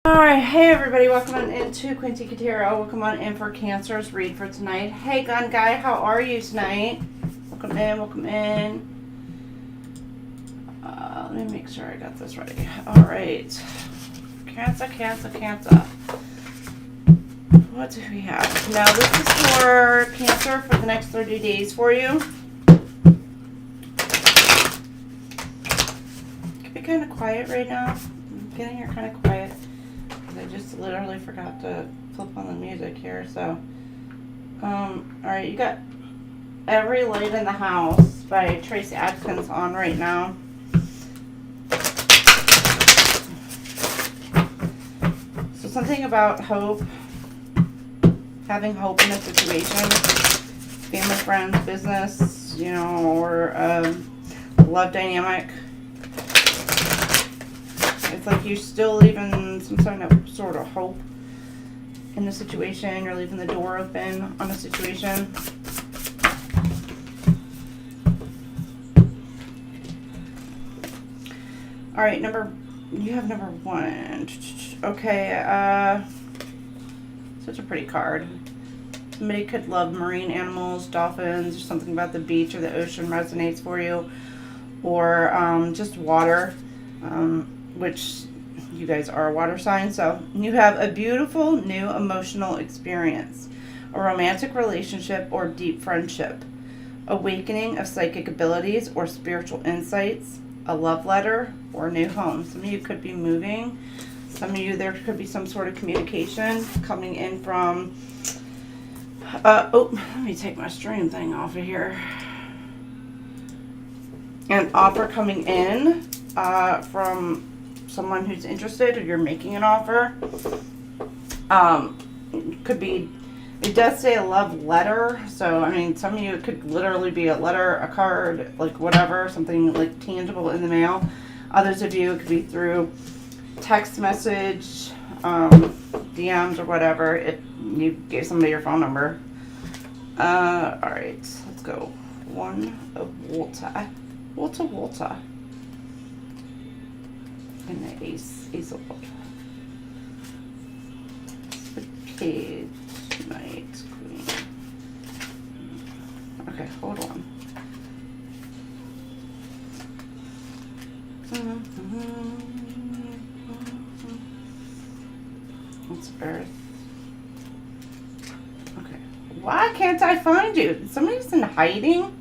Alright, hey everybody, welcome on into QueenTiki Tarot. Welcome on in for Cancer's read for tonight. Hey gun guy, how are you tonight? Welcome in, welcome in. Let me make sure I got this ready. Alright. Cancer, Cancer, Cancer. What do we have? Now this is for Cancer for the next 30 days for you. Could be kind of quiet right now. I'm getting here kind of quiet. I just literally forgot to flip on the music here, so alright, you got Every Light in the House by Tracy Adkins on right now. So something about hope, having hope in a situation, family, friends, business, you know, or love dynamic. It's like you're still leaving some sort of hope in the situation. You're leaving the door open on a situation. All right, you have number one. Okay, such a pretty card. Somebody could love marine animals, dolphins, or something about the beach or the ocean resonates for you, or just water. Which you guys are a water sign, so you have a beautiful new emotional experience, a romantic relationship or deep friendship, awakening of psychic abilities or spiritual insights, a love letter, or a new home. Some of you could be moving. Some of you, there could be some sort of communication coming in from, oh, let me take my stream thing off of here. An offer coming in from someone who's interested, or you're making an offer. Could be, it does say a love letter, so I mean, some of you, it could literally be a letter, a card, like whatever, something like tangible in the mail. Others of you, it could be through text message, DMs, or whatever, if you gave somebody your phone number. Alright, let's go. One of water. Water. And the ace of water. Page, knight, queen. Okay, hold on. It's Earth. Okay. Why can't I find you? Somebody's in hiding?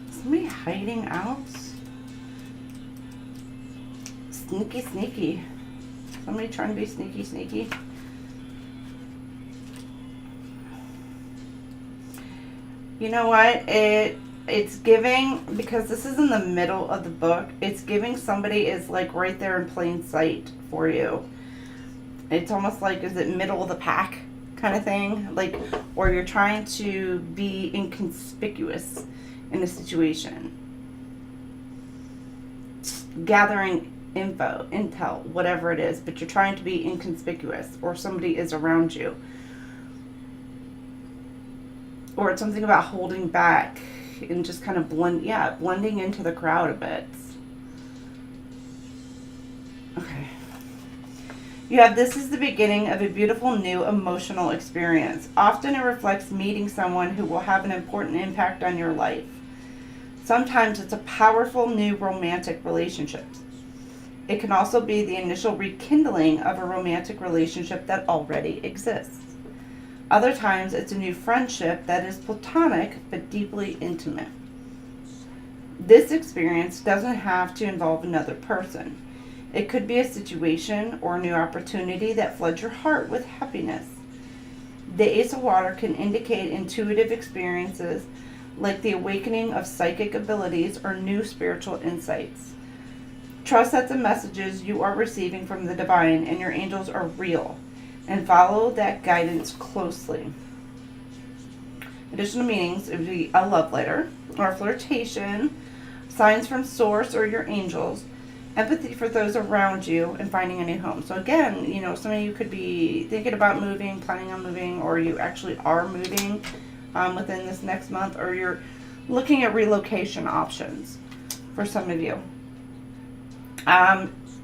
Somebody hiding out? Sneaky. Somebody trying to be sneaky. You know what? It's giving, because this is in the middle of the book, it's giving somebody is like right there in plain sight for you. It's almost like, is it middle of the pack kind of thing? Like, or you're trying to be inconspicuous in a situation. Gathering intel, whatever it is, but you're trying to be inconspicuous, or somebody is around you, or it's something about holding back and just kind of blending into the crowd a bit. Okay, you have, this is the beginning of a beautiful new emotional experience. Often it reflects meeting someone who will have an important impact on your life. Sometimes it's a powerful new romantic relationship. It can also be the initial rekindling of a romantic relationship that already exists. Other times, it's a new friendship that is platonic but deeply intimate. This experience doesn't have to involve another person. It could be a situation or a new opportunity that floods your heart with happiness. The Ace of Water can indicate intuitive experiences like the awakening of psychic abilities or new spiritual insights. Trust that the messages you are receiving from the divine and your angels are real, and follow that guidance closely. Additional meanings, it would be a love letter or a flirtation, signs from source or your angels, empathy for those around you, and finding a new home. So again, you know, some of you could be thinking about moving, planning on moving, or you actually are moving within this next month, or you're looking at relocation options for some of you.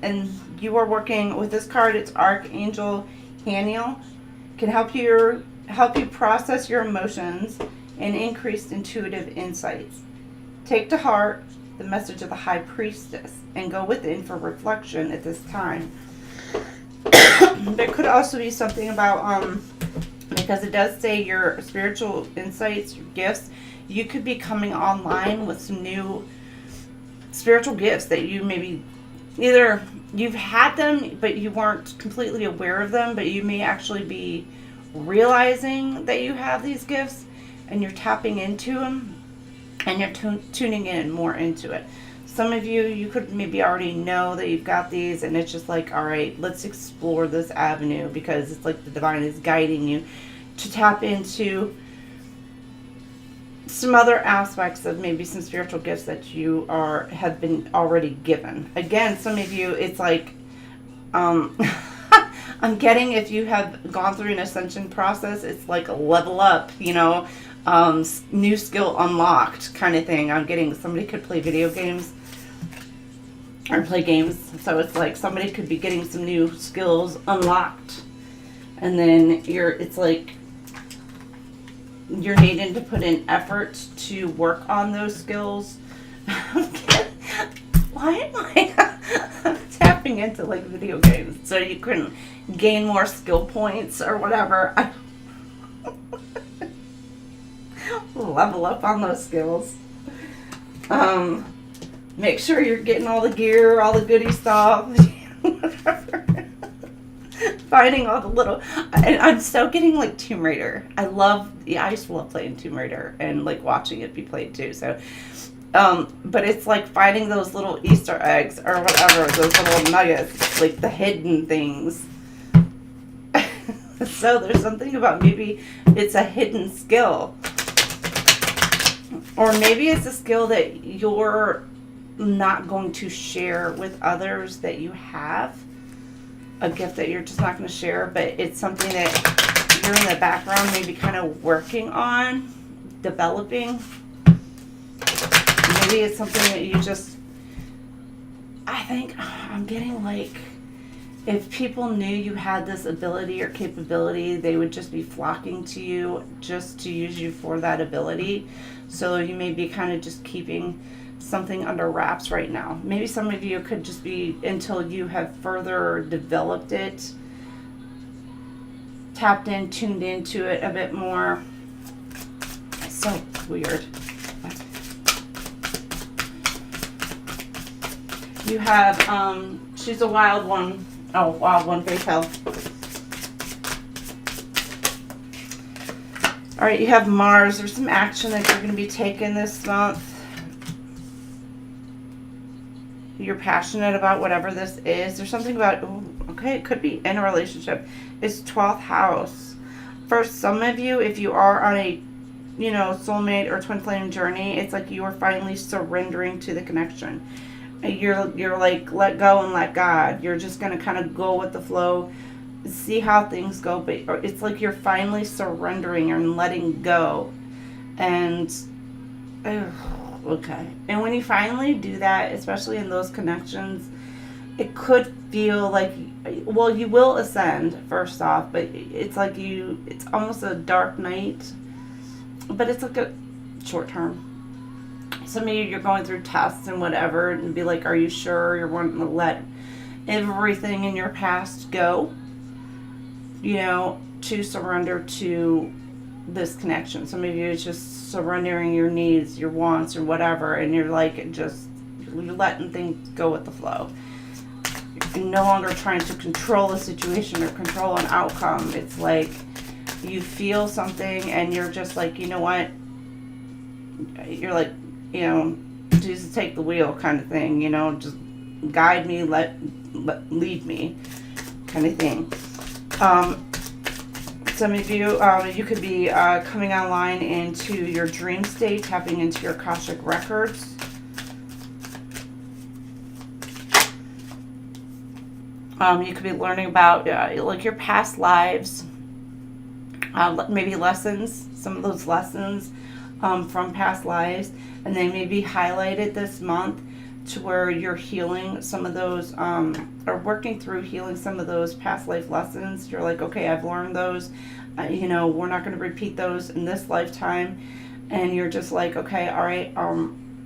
and you are working with this card. It's Archangel Haniel. Can help you process your emotions and increase intuitive insights. Take to heart the message of the High Priestess and go within for reflection at this time. There could also be something about, because it does say your spiritual insights, your gifts, you could be coming online with some new spiritual gifts that you maybe, either you've had them but you weren't completely aware of them, but you may actually be realizing that you have these gifts and you're tapping into them and you're tuning in more into it. Some of you could maybe already know that you've got these, and it's just like, all right, let's explore this avenue, because it's like the divine is guiding you to tap into some other aspects of maybe some spiritual gifts that you have been already given. Again, some of you, it's like, I'm getting, if you have gone through an ascension process, it's like a level up, you know, new skill unlocked kind of thing. I'm getting, somebody could play video games or play games, so it's like somebody could be getting some new skills unlocked, and then it's like you're needing to put in effort to work on those skills. Why am I tapping into like video games so you can gain more skill points or whatever? Level up on those skills. Make sure you're getting all the gear, all the goody stuff, whatever. Finding all the little, and I'm so getting like Tomb Raider. I used to love playing Tomb Raider and like watching it be played too. So, but it's like finding those little Easter eggs or whatever, those little nuggets, like the hidden things. So there's something about maybe it's a hidden skill. Or maybe it's a skill that you're not going to share with others, that you have a gift that you're just not going to share, but it's something that you're in the background maybe kind of working on, developing. Maybe it's something that you just, I think I'm getting like, if people knew you had this ability or capability, they would just be flocking to you just to use you for that ability. So you may be kind of just keeping something under wraps right now. Maybe some of you could just be, until you have further developed it, tapped in, tuned into it a bit more. It's so weird. You have, she's a wild one. Oh, wild one, big hell. All right, you have Mars. There's some action that you're going to be taking this month. You're passionate about whatever this is. There's something about, okay, it could be in a relationship. It's 12th house. For some of you, if you are on a, soulmate or twin flame journey, it's like you are finally surrendering to the connection. You're like, let go and let God. You're just going to kind of go with the flow, see how things go. But it's like you're finally surrendering and letting go. And, okay. And when you finally do that, especially in those connections, it could feel like, well, you will ascend first off, but it's like it's almost a dark night, but it's like a short term. Some of you, you're going through tests and whatever, and be like, are you sure you're wanting to let everything in your past go, to surrender to this connection? Some of you, it's just surrendering your needs, your wants, or whatever, and you're like, you're letting things go with the flow. You're no longer trying to control a situation or control an outcome. It's like you feel something and you're just like, you know what? You're like, Jesus, take the wheel kind of thing, just guide me, lead me kind of thing. Some of you, you could be coming online into your dream state, tapping into your Akashic records. You could be learning about like your past lives, maybe lessons, some of those lessons from past lives, and they may be highlighted this month to where you're healing some of those, or working through healing some of those past life lessons. You're like, okay, I've learned those. You know, we're not going to repeat those in this lifetime. And you're just like, okay, all right,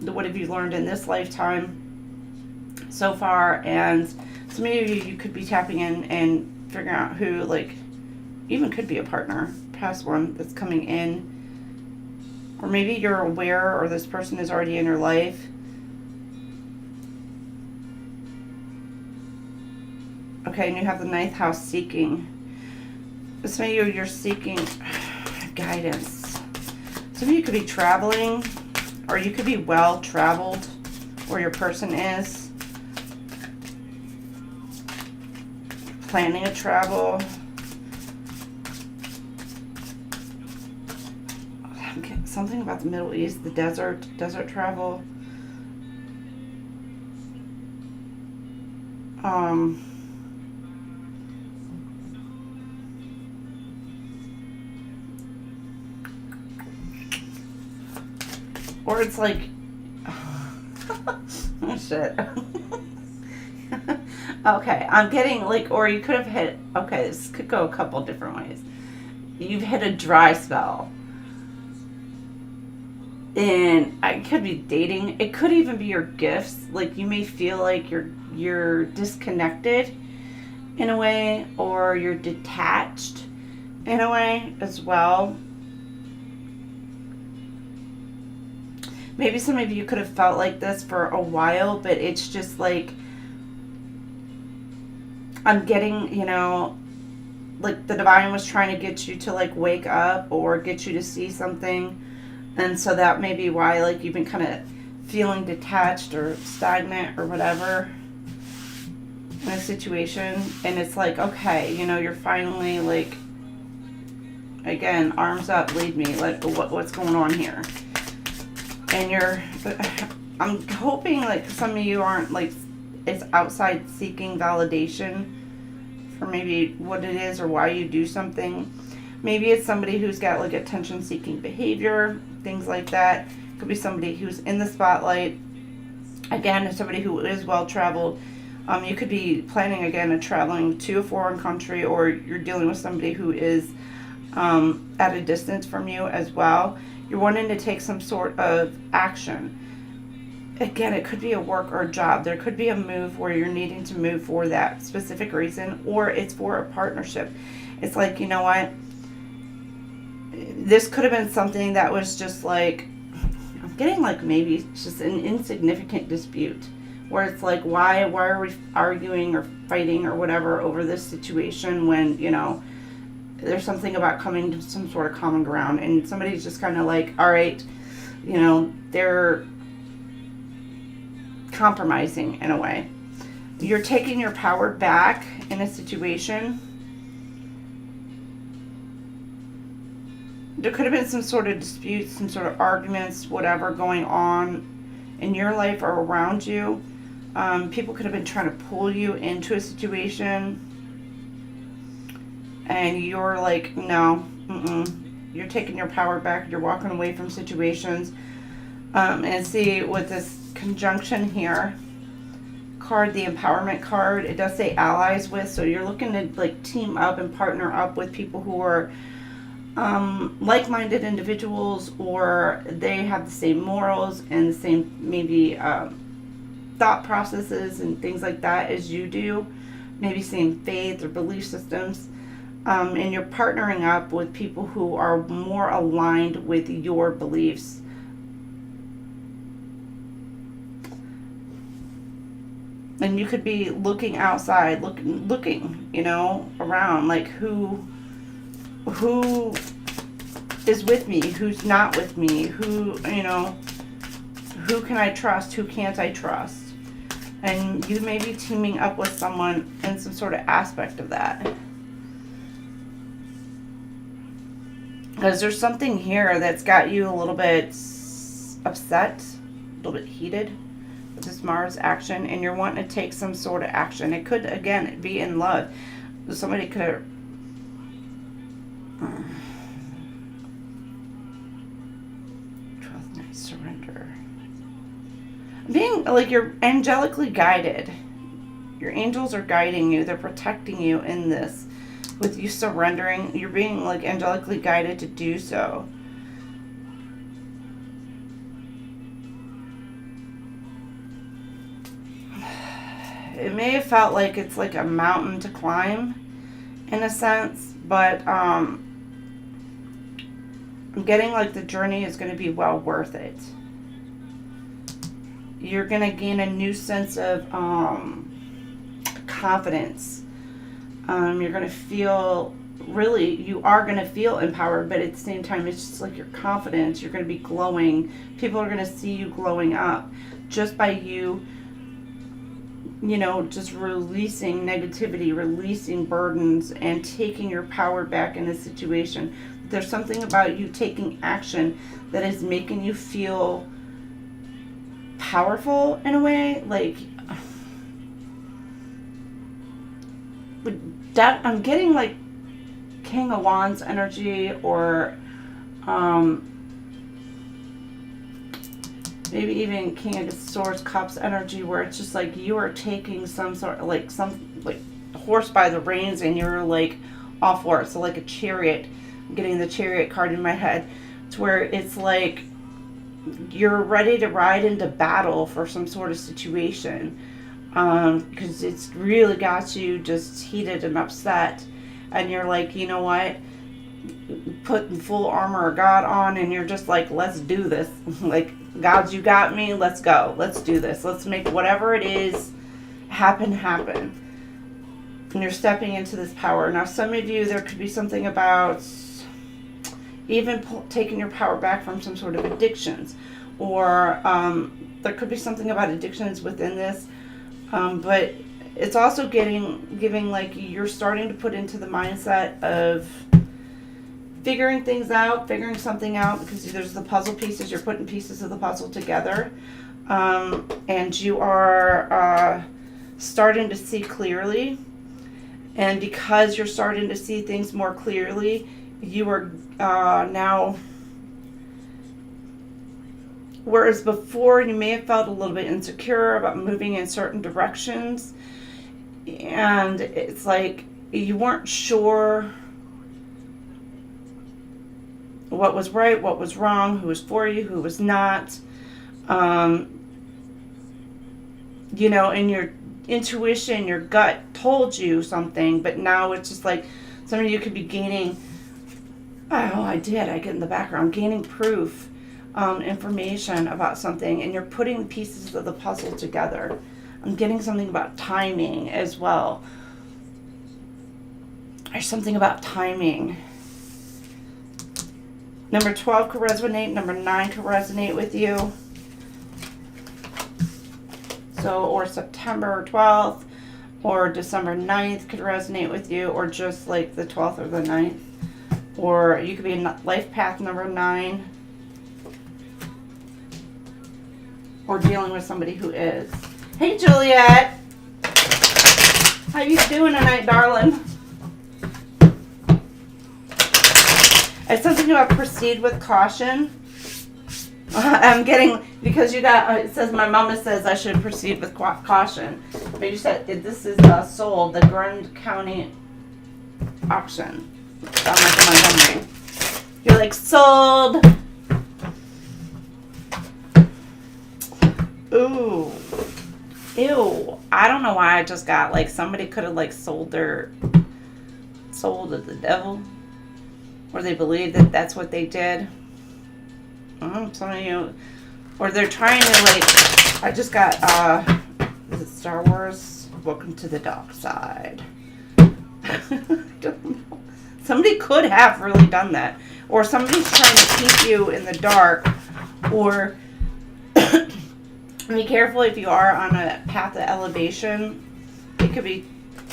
what have you learned in this lifetime so far? And so maybe you could be tapping in and figuring out who, like, even could be a partner, past one that's coming in. Or maybe you're aware, or this person is already in your life. Okay, and you have the 9th house, seeking. So maybe you're seeking guidance. Some of you could be traveling, or you could be well traveled, where your person is. Planning a travel. I'm getting something about the Middle East, the desert travel. Or it's like, oh shit. Okay, I'm getting like, or you could have hit, okay, this could go a couple different ways. You've hit a dry spell. And I could be dating. It could even be your gifts. Like, you may feel like you're disconnected in a way, or you're detached in a way as well. Maybe some of you could have felt like this for a while, but it's just like, I'm getting, you know, like the divine was trying to get you to like wake up or get you to see something. And so that may be why, like, you've been kind of feeling detached or stagnant or whatever in a situation. And it's like, okay, you know, you're finally like, again, arms up, lead me, like, what's going on here? And I'm hoping like some of you aren't like, it's outside seeking validation for maybe what it is or why you do something. Maybe it's somebody who's got like attention seeking behavior, things like that. Could be somebody who's in the spotlight. Again, somebody who is well traveled. You could be planning again a traveling to a foreign country, or you're dealing with somebody who is at a distance from you as well. You're wanting to take some sort of action. Again, it could be a work or a job. There could be a move where you're needing to move for that specific reason, or it's for a partnership. It's like, you know what? This could have been something that was just like, I'm getting like maybe it's just an insignificant dispute where it's like, why are we arguing or fighting or whatever over this situation when, you know, there's something about coming to some sort of common ground, and somebody's just kind of like, all right, you know, they're compromising in a way. You're taking your power back in a situation. There could have been some sort of disputes, some sort of arguments, whatever going on in your life or around you. People could have been trying to pull you into a situation, and you're like, no, you're taking your power back. You're walking away from situations. And see, with this conjunction here card, the empowerment card, it does say allies with, so you're looking to like team up and partner up with people who are like-minded individuals, or they have the same morals and the same maybe thought processes and things like that as you do, maybe same faith or belief systems, and you're partnering up with people who are more aligned with your beliefs. And you could be looking outside, looking, you know, around, like who is with me, who's not with me, who, you know, who can I trust, who can't I trust? And you may be teaming up with someone in some sort of aspect of that. Because there's something here that's got you a little bit upset, a little bit heated with this Mars action, and you're wanting to take some sort of action. It could, again, be in love. Somebody could have... Surrender. being like you're angelically guided. Your angels are guiding you. They're protecting you in this. With you surrendering, you're being like angelically guided to do so. It may have felt like it's like a mountain to climb in a sense, but I'm getting like the journey is going to be well worth it. You're going to gain a new sense of confidence. You're going to feel, really, you are going to feel empowered, but at the same time, it's just like your confidence. You're going to be glowing. People are going to see you glowing up just by you, you know, just releasing negativity, releasing burdens, and taking your power back in a situation. There's something about you taking action that is making you feel powerful in a way. Like, that, I'm getting like King of Wands energy, or maybe even King of Swords, Cups energy, where it's just like you are taking some sort of like horse by the reins, and you're like all for it. So like a chariot, I'm getting the Chariot card in my head. It's where it's like you're ready to ride into battle for some sort of situation, because it's really got you just heated and upset, and you're like, you know what, putting full armor of God on, and you're just like, let's do this. Like, God, you got me, let's go, let's do this, let's make whatever it is happen. And you're stepping into this power. Now, some of you, there could be something about even taking your power back from some sort of addictions, or there could be something about addictions within this, but it's also giving like you're starting to put into the mindset of figuring something out, because there's the puzzle pieces. You're putting pieces of the puzzle together, and you are starting to see clearly. And because you're starting to see things more clearly, you are now, whereas before you may have felt a little bit insecure about moving in certain directions, and it's like you weren't sure what was right, what was wrong, who was for you, who was not. You know, and your intuition, your gut told you something, but now it's just like some of you could be gaining, I get in the background, gaining proof, information about something, and you're putting the pieces of the puzzle together. I'm getting something about timing as well. There's something about timing. Number 12 could resonate. Number 9 could resonate with you. So, or September 12th, or December 9th could resonate with you, or just like the 12th or the 9th. Or you could be in life path number 9. Or dealing with somebody who is. Hey, Juliet. How you doing tonight, darling? It's something about proceed with caution. I'm getting, because you got, it says, my mama says I should proceed with caution. But you said, this is sold, the Grand County auction. Sound like in Montgomery. You're like, sold. Ooh. Ew. I don't know why I just got, like, somebody could have, like, sold to the devil. Or they believe that that's what they did. Some of you, or they're trying to, like, I just got, is it Star Wars? Welcome to the dark side. I don't know. Somebody could have really done that. Or somebody's trying to keep you in the dark. Or be careful if you are on a path of elevation. It could be,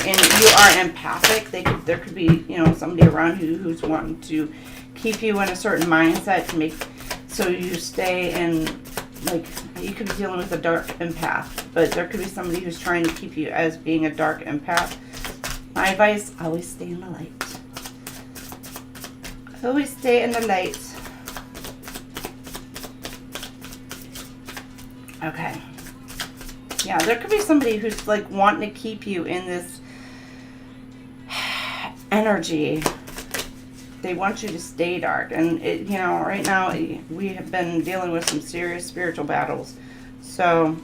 and you are empathic. There could be, you know, somebody around who's wanting to keep you in a certain mindset to make, so you stay in, like, you could be dealing with a dark empath, but there could be somebody who's trying to keep you as being a dark empath. My advice, always stay in the light. Always stay in the light. Okay. Yeah, there could be somebody who's like wanting to keep you in this energy. They want you to stay dark. And, you know, right now we have been dealing with some serious spiritual battles. So,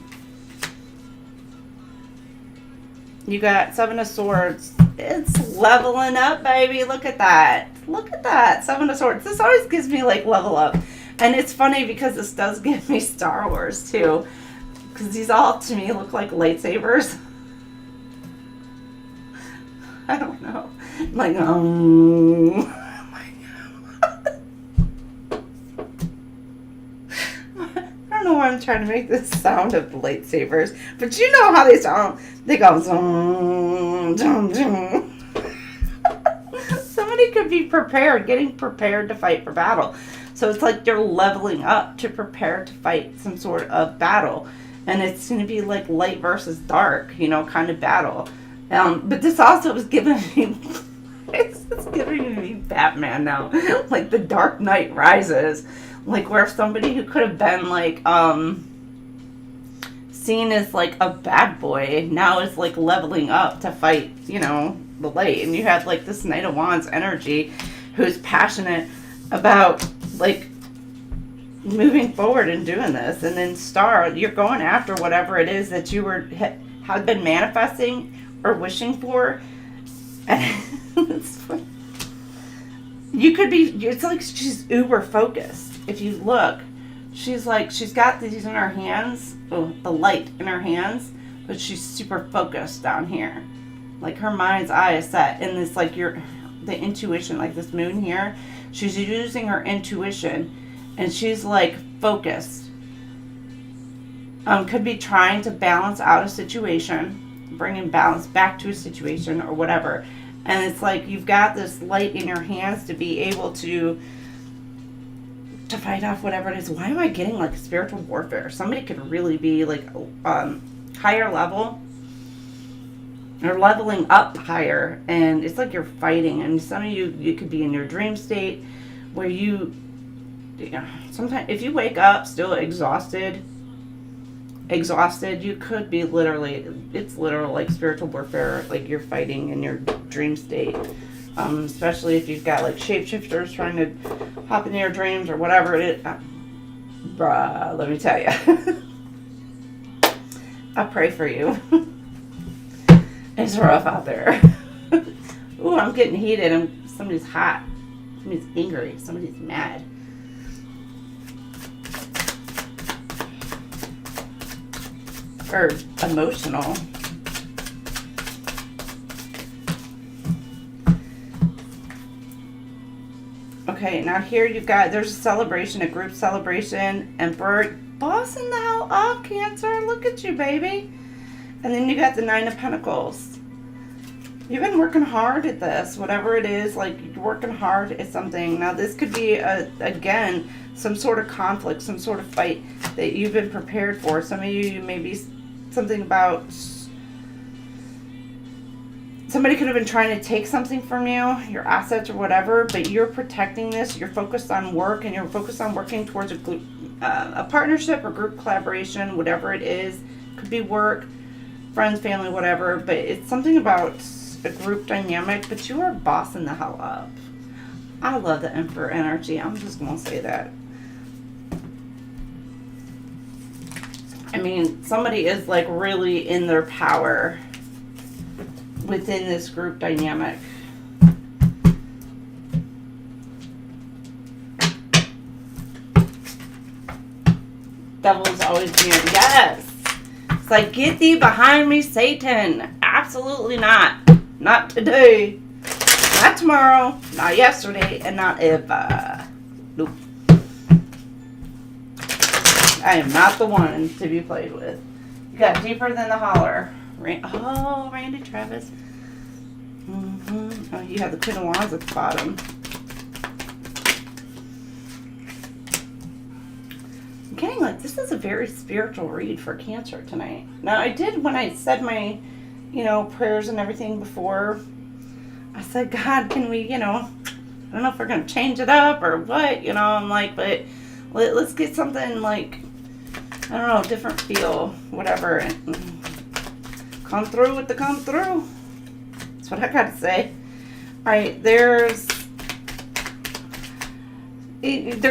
you got Seven of Swords. It's leveling up, baby. Look at that. Look at that. Seven of Swords. This always gives me, like, level up. And it's funny because this does give me Star Wars, too. Because these all, to me, look like lightsabers. I don't know. Like, I don't know why I'm trying to make this sound of lightsabers, but you know how they sound. They go zoom, zoom, zoom. Somebody could be prepared, getting prepared to fight for battle. So it's like they're leveling up to prepare to fight some sort of battle. And it's going to be like light versus dark, you know, kind of battle. But this also is giving me, it's giving me Batman now. Like the Dark Knight Rises. Like where somebody who could have been like, seen as like a bad boy now is like leveling up to fight, you know, the light. And you have like this Knight of Wands energy who's passionate about like moving forward and doing this. And then Star, you're going after whatever it is that you had been manifesting or wishing for. And you could be, it's like she's uber focused. If you look, she's like, she's got these in her hands, the light in her hands, but she's super focused down here. Like her mind's eye is set in this, like the intuition, like this moon here. She's using her intuition and she's like focused. Could be trying to balance out a situation, bringing balance back to a situation or whatever. And it's like you've got this light in your hands to be able to fight off whatever it is. Why am I getting like spiritual warfare? Somebody could really be like higher level or leveling up higher, and it's like you're fighting. And some of you could be in your dream state where you know, sometimes if you wake up still exhausted, you could be literally, it's literal like spiritual warfare, like you're fighting in your dream state. Especially if you've got like shapeshifters trying to hop into your dreams or whatever it is. Bruh, let me tell you. I pray for you. It's rough out there. Ooh, I'm getting heated. Somebody's hot. Somebody's angry. Somebody's mad. Or emotional. Okay, now here you've got, there's a celebration, a group celebration, Emperor, bossing the hell up, Cancer. Look at you, baby. And then you got the Nine of Pentacles. You've been working hard at this, whatever it is, like you're working hard at something. Now this could be, again, some sort of conflict, some sort of fight that you've been prepared for. Some of you maybe something about, somebody could have been trying to take something from you, your assets or whatever, but you're protecting this. You're focused on work and you're focused on working towards a partnership or group collaboration, whatever it is. Could be work, friends, family, whatever, but it's something about a group dynamic, but you are bossing the hell up. I love the Emperor energy. I'm just going to say that. I mean, somebody is like really in their power within this group dynamic. Devil's always being, yes. It's like, get thee behind me, Satan. Absolutely not. Not today. Not tomorrow. Not yesterday. And not ever. Nope. I am not the one to be played with. You got Deeper Than the Holler. Randy Travis. Oh, you have the Queen of Wands at the bottom. I'm getting like, this is a very spiritual read for Cancer tonight. Now, I did, when I said my, prayers and everything before, I said, God, can we, I don't know if we're going to change it up or what, I'm like, but let's get something like, I don't know, different feel, whatever. Come through with the come through. That's what I gotta say. All right, there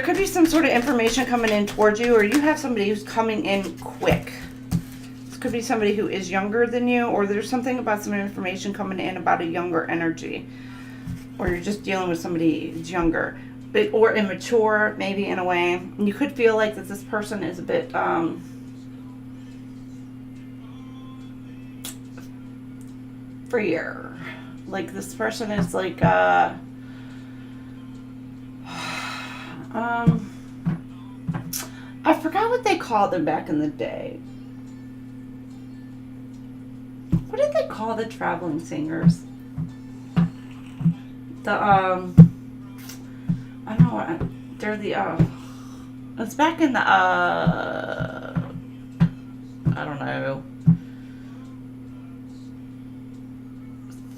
could be some sort of information coming in towards you, or you have somebody who's coming in quick. This could be somebody who is younger than you, or there's something about some information coming in about a younger energy, or you're just dealing with somebody who's younger, or immature, maybe in a way. And you could feel like that this person is a bit freer. Like this person is like I forgot what they called them back in the day. What did they call the traveling singers? I don't know. They're the it's back in the I don't know,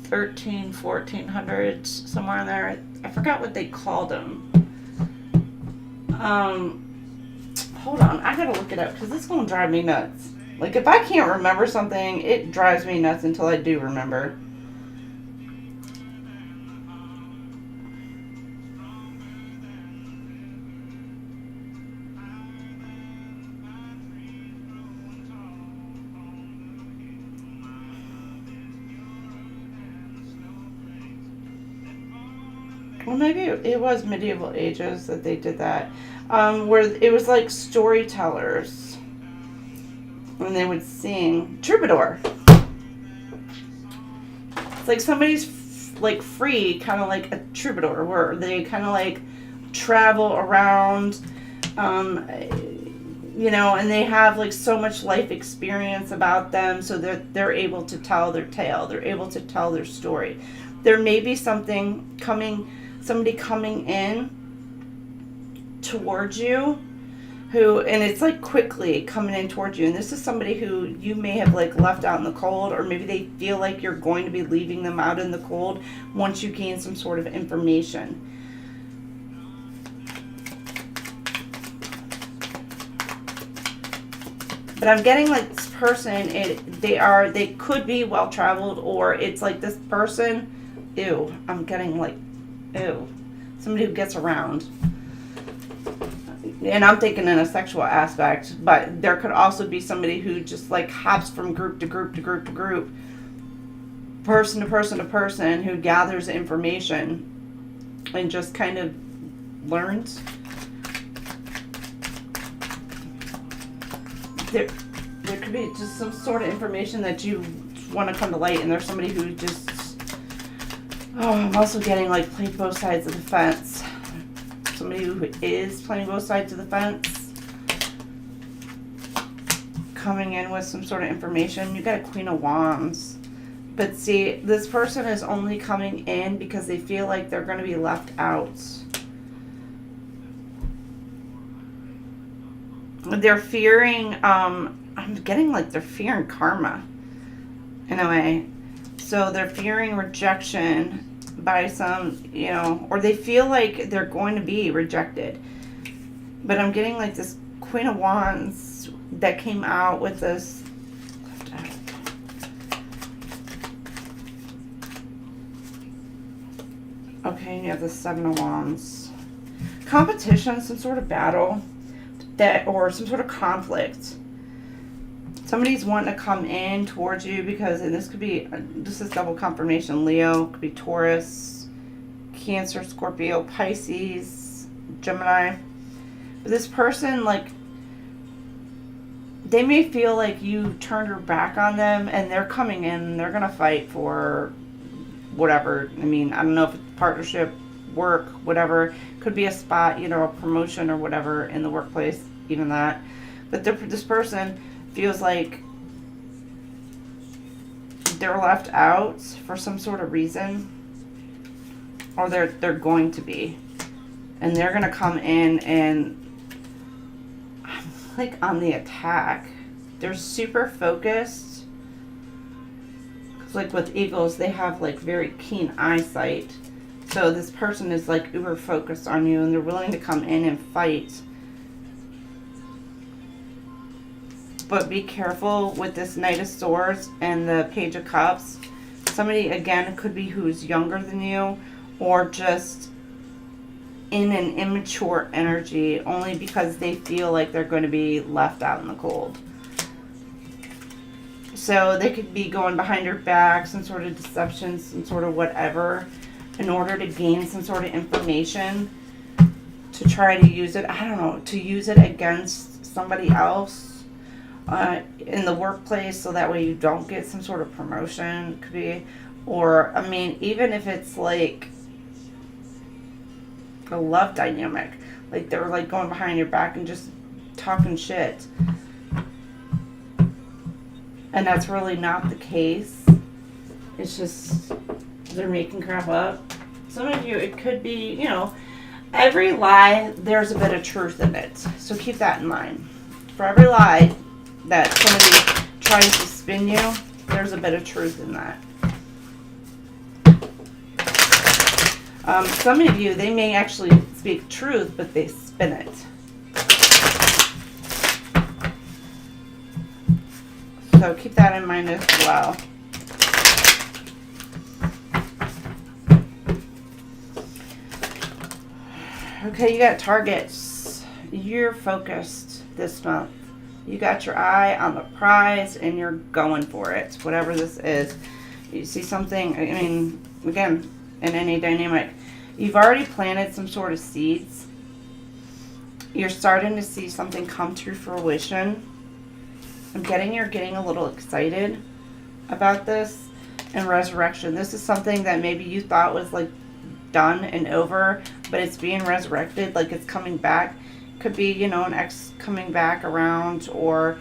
1400s, somewhere in there. I forgot what they called them. Hold on, I gotta look it up because this is gonna drive me nuts. Like, if I can't remember something, it drives me nuts until I do remember. Well, maybe it was medieval ages that they did that. Where it was like storytellers. When they would sing. Troubadour. It's like somebody's like free, kind of like a troubadour, where they kind of like travel around, you know, and they have like so much life experience about them, so that they're able to tell their tale. They're able to tell their story. There may be somebody coming in towards you, and it's like quickly coming in towards you, and this is somebody who you may have like left out in the cold, or maybe they feel like you're going to be leaving them out in the cold once you gain some sort of information. But I'm getting like this person, they could be well traveled, or it's like this person, ew, I'm getting like, ew, somebody who gets around. And I'm thinking in a sexual aspect, but there could also be somebody who just like hops from group to group to group to group, person to person to person, who gathers information and just kind of learns. There could be just some sort of information that you want to come to light, and there's somebody who just, I'm also getting like played both sides of the fence. Somebody who is playing both sides of the fence, coming in with some sort of information. You got a Queen of Wands. But see, this person is only coming in because they feel like they're going to be left out. They're fearing, I'm getting like they're fearing karma in a way. So they're fearing rejection by some, you know, or they feel like they're going to be rejected. But I'm getting like this Queen of Wands that came out with this. Okay, and you have the Seven of Wands. Competition, some sort of battle, or some sort of conflict. Somebody's wanting to come in towards you because, and this could be, this is double confirmation, Leo, could be Taurus, Cancer, Scorpio, Pisces, Gemini. But this person, like, they may feel like you turned your back on them, and they're coming in and they're going to fight for whatever. I mean, I don't know if it's partnership, work, whatever. Could be a spot, you know, a promotion or whatever in the workplace, even that. But this person feels like they're left out for some sort of reason, or they're going to be, and they're going to come in and like on the attack. They're super focused. Like with eagles, they have like very keen eyesight. So this person is like uber focused on you, and they're willing to come in and fight. but be careful with this Knight of Swords and the Page of Cups. Somebody, again, could be who's younger than you, or just in an immature energy, only because they feel like they're going to be left out in the cold. So they could be going behind your back, some sort of deception, some sort of whatever, in order to gain some sort of information to try to use it, I don't know, to use it against somebody else in the workplace, so that way you don't get some sort of promotion. Could be, or, I mean, even if it's like a love dynamic, like they're like going behind your back and just talking shit. And that's really not the case. It's just they're making crap up. Some of you, it could be, you know, every lie, there's a bit of truth in it. So keep that in mind. For every lie that somebody tries to spin you, there's a bit of truth in that. Some of you, they may actually speak truth, but they spin it. So keep that in mind as well. Okay, you got targets. You're focused this month. You got your eye on the prize and you're going for it. Whatever this is. You see something, I mean, again, in any dynamic, you've already planted some sort of seeds. You're starting to see something come to fruition. You're getting a little excited about this. And resurrection. This is something that maybe you thought was like done and over, but it's being resurrected, like it's coming back. Could be, you know, an ex coming back around, or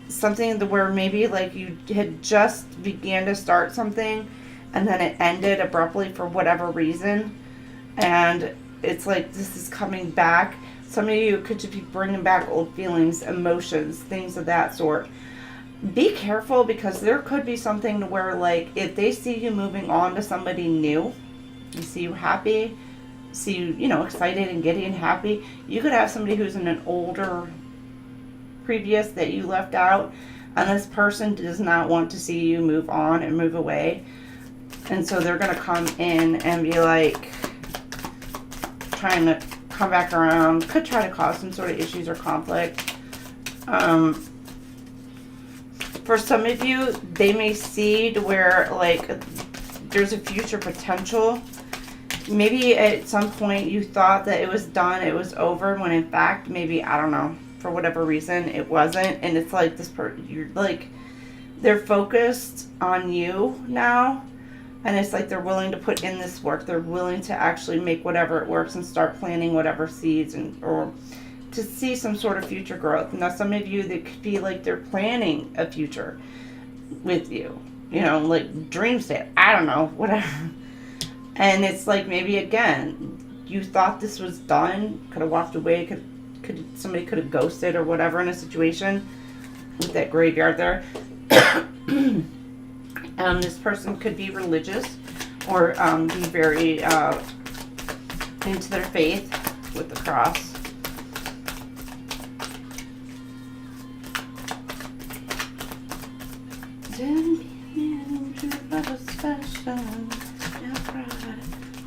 something where maybe like you had just began to start something and then it ended abruptly for whatever reason, and it's like this is coming back. Some of you could just be bringing back old feelings, emotions, things of that sort. Be careful, because there could be something where, like, if they see you moving on to somebody new, you see you happy, see you, you know, excited and giddy and happy, you could have somebody who's in an older previous that you left out, and this person does not want to see you move on and move away. And so they're going to come in and be like trying to come back around, could try to cause some sort of issues or conflict. For some of you, they may see to where, like, there's a future potential. Maybe at some point you thought that it was done, it was over, when in fact, maybe, I don't know, for whatever reason, it wasn't. And it's like this you're like, they're focused on you now. And it's like they're willing to put in this work. They're willing to actually make whatever it works and start planting whatever seeds, and or to see some sort of future growth. Now, some of you, that could be like they're planning a future with you. You know, like dream state. I don't know, whatever. And it's like maybe, again, you thought this was done, could have walked away, somebody could have ghosted or whatever in a situation with that graveyard there. This person could be religious, or be very into their faith with the cross.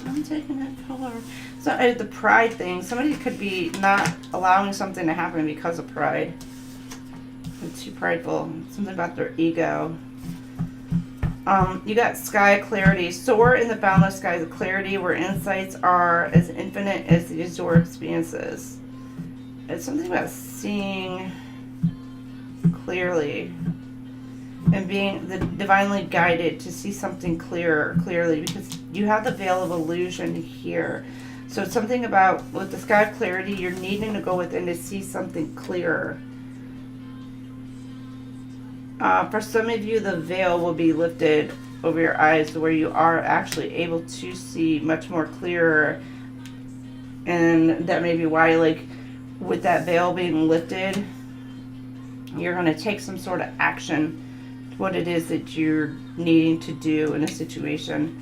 I'm taking it forward. So the pride thing, somebody could be not allowing something to happen because of pride. They're too prideful. Something about their ego. You got sky clarity. Soar in the boundless skies of clarity, where insights are as infinite as the azure expanses. It's something about seeing clearly and being divinely guided to see something clearly, because you have the veil of illusion here. So it's something about, with the sky of clarity, you're needing to go within to see something clearer. For some of you, the veil will be lifted over your eyes, where you are actually able to see much more clearer. And that may be why, like, with that veil being lifted, you're going to take some sort of action to what it is that you're needing to do in a situation.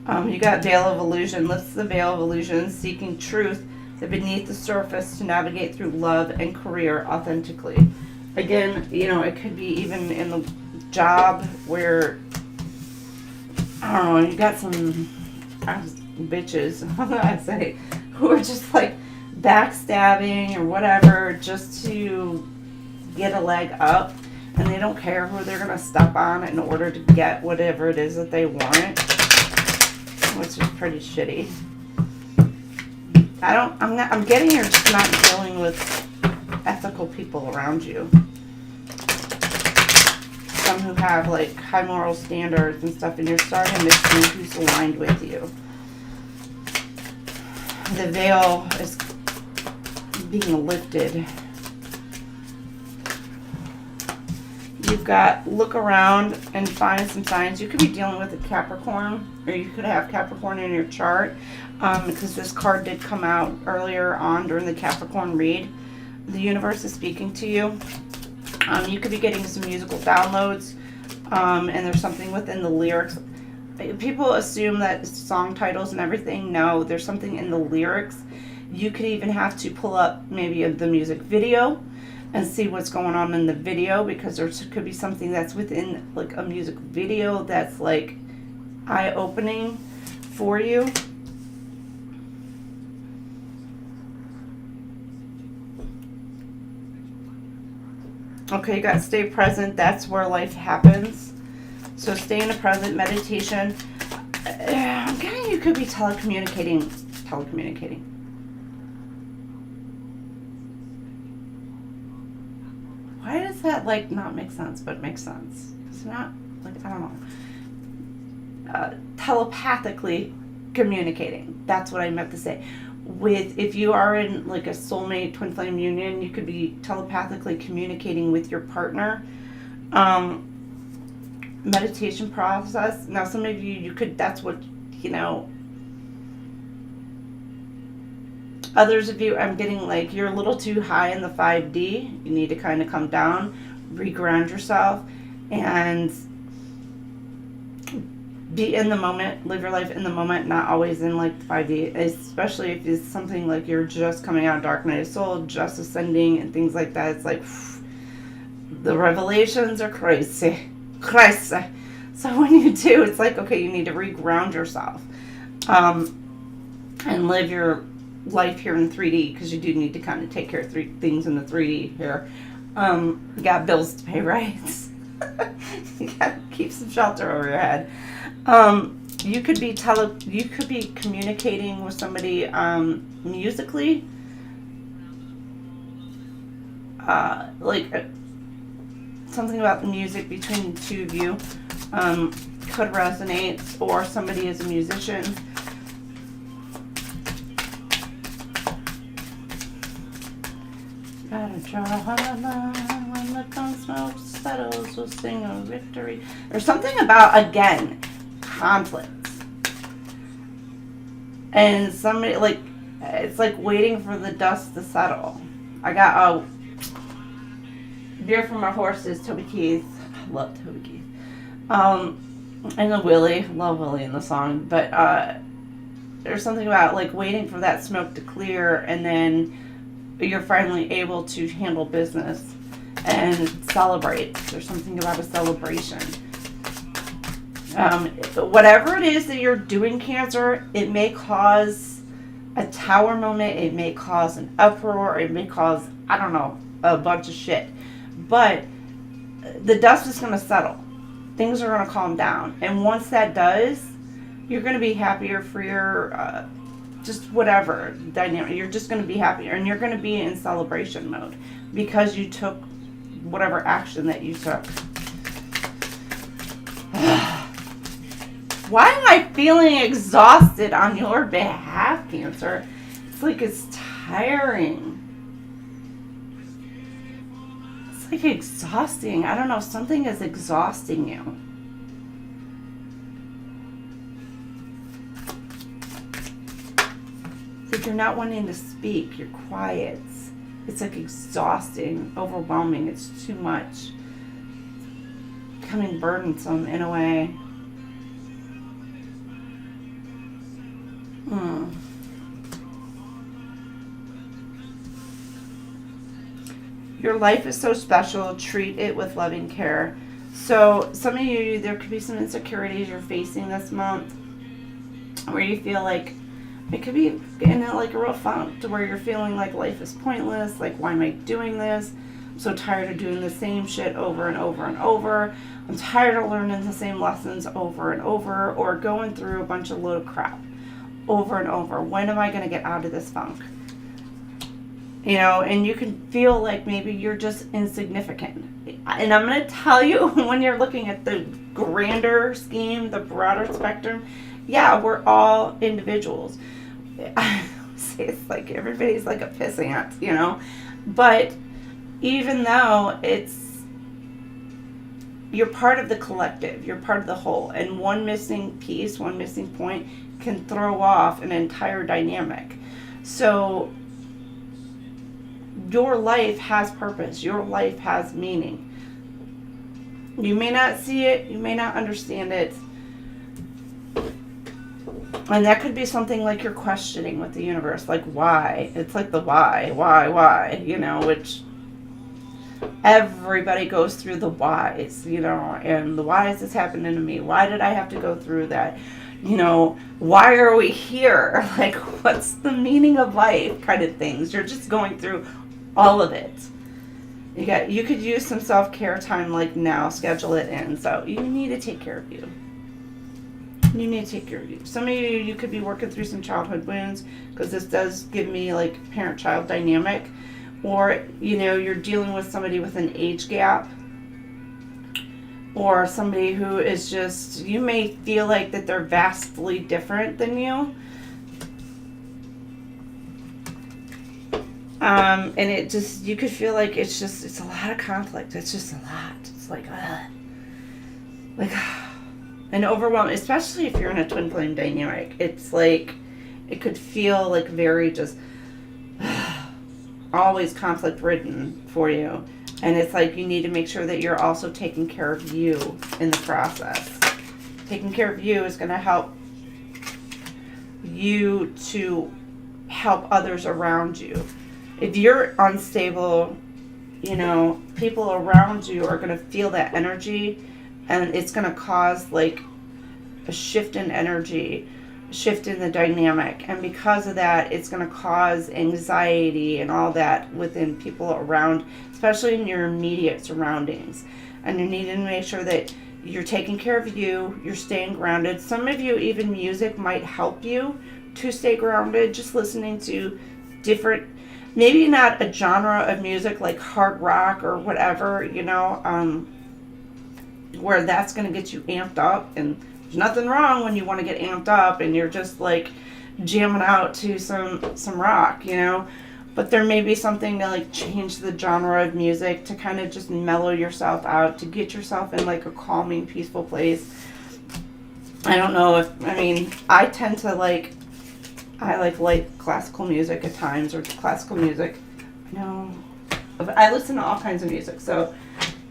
You got veil of illusion. Lifts the veil of illusion, seeking truth that beneath the surface to navigate through love and career authentically. Again, you know, it could be even in the job where, I don't know, you got some bitches, I say, who are just like backstabbing or whatever just to get a leg up, and they don't care who they're gonna step on in order to get whatever it is that they want, which is pretty shitty. I'm getting you're just not dealing with ethical people around you. Some who have like high moral standards and stuff, and you're starting to see who's aligned with you. The veil is being lifted. You've got look around and find some signs. You could be dealing with a Capricorn, or you could have Capricorn in your chart, because this card did come out earlier on during the Capricorn read. The universe is speaking to you. You could be getting some musical downloads, and there's something within the lyrics. People assume that song titles and everything. No, there's something in the lyrics. You could even have to pull up maybe the music video and see what's going on in the video, because there could be something that's within like a music video that's like eye-opening for you. Okay, you got to stay present. That's where life happens. So stay in the present, meditation. I'm getting you could be telecommunicating. Why does that like not make sense, but makes sense? It's not like, I don't know. Telepathically communicating. That's what I meant to say. If you are in like a soulmate twin flame union, you could be telepathically communicating with your partner. Meditation process. Now some of you could, that's what, you know, others of you, I'm getting like you're a little too high in the 5D. You need to kind of come down, reground yourself, and be in the moment, live your life in the moment, not always in like 5D, especially if it's something like you're just coming out of Dark Night of Soul, just ascending and things like that. It's like, the revelations are crazy. So when you do, it's like, okay, you need to reground yourself, and live your life here in 3D, because you do need to kind of take care of things in the 3D here. You got bills to pay, right? You got to keep some shelter over your head. You could be communicating with somebody musically, like something about the music between the two of you could resonate, or somebody is a musician. Gotta draw a line when the gun smoke settles, we'll sing a victory. There's something about, again, conflict. And somebody, like, it's like waiting for the dust to settle. I got a beer for my horses, Toby Keith. I love Toby Keith. And a Willie. Love Willie in the song. But there's something about, like, waiting for that smoke to clear, and then you're finally able to handle business and celebrate. There's something about a celebration. Whatever it is that you're doing, Cancer, it may cause a tower moment, it may cause an uproar, it may cause, I don't know, a bunch of shit. But the dust is going to settle. Things are going to calm down. And once that does, you're going to be happier for your, just whatever dynamic. You're just going to be happier. And you're going to be in celebration mode because you took whatever action that you took. Why am I feeling exhausted on your behalf, Cancer? It's like it's tiring. It's like exhausting. I don't know. Something is exhausting you. It's like you're not wanting to speak. You're quiet. It's like exhausting, overwhelming. It's too much. Becoming burdensome in a way. Your life is so special. Treat it with loving care. So some of you, there could be some insecurities you're facing this month where you feel like it could be in like a real funk to where you're feeling like life is pointless. Like, why am I doing this? I'm so tired of doing the same shit over and over and over. I'm tired of learning the same lessons over and over, or going through a bunch of load of crap over and over. When am I going to get out of this funk? You know, and you can feel like maybe you're just insignificant. And I'm going to tell you, when you're looking at the grander scheme, the broader spectrum, yeah, we're all individuals. I say it's like everybody's like a piss ant, you know. But even though you're part of the collective, you're part of the whole, and one missing piece, one missing point can throw off an entire dynamic. So your life has purpose. Your life has meaning. You may not see it. You may not understand it. And that could be something like you're questioning with the universe. Like, why? It's like the why, you know, which everybody goes through the whys, you know, and the why is this happening to me? Why did I have to go through that? You know, why are we here? Like, what's the meaning of life kind of things? You're just going through all of it. You could use some self-care time like now, schedule it in. So you need to take care of you. You need to take care of you. Some of you could be working through some childhood wounds, because this does give me like parent-child dynamic. Or, you know, you're dealing with somebody with an age gap. Or somebody who is just, you may feel like that they're vastly different than you. And it just, you could feel like it's a lot of conflict. It's just a lot. It's like, and overwhelmed, especially if you're in a twin flame dynamic. It's like, it could feel like very just always conflict ridden for you. And it's like you need to make sure that you're also taking care of you in the process. Taking care of you is going to help you to help others around you. If you're unstable, you know, people around you are going to feel that energy, and it's going to cause like a shift in energy, shift in the dynamic. And because of that, it's going to cause anxiety and all that within people around, especially in your immediate surroundings. And you need to make sure that you're taking care of you, you're staying grounded. Some of you, even music might help you to stay grounded, just listening to different, maybe not a genre of music like hard rock or whatever, you know, where that's going to get you amped up. And there's nothing wrong when you want to get amped up and you're just like jamming out to some rock, you know. But there may be something to like change the genre of music to kind of just mellow yourself out, to get yourself in like a calming, peaceful place. I don't know if, I mean, I tend to like classical music at times, or classical music. No, I listen to all kinds of music, so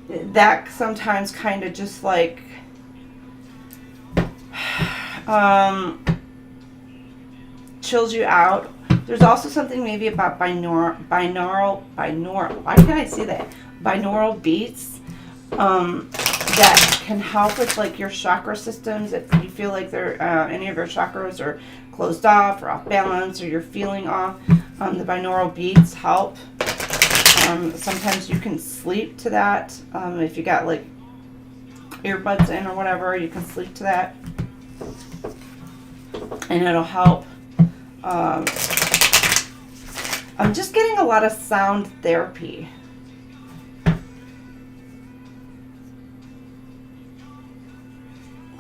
that sometimes kind of just like chills you out. There's also something maybe about binaural, why can't I say that? Binaural beats that can help with like your chakra systems. If you feel like any of your chakras are closed off or off balance, or you're feeling off, the binaural beats help. Sometimes you can sleep to that. If you got like earbuds in or whatever, you can sleep to that, and it'll help. I'm just getting a lot of sound therapy. A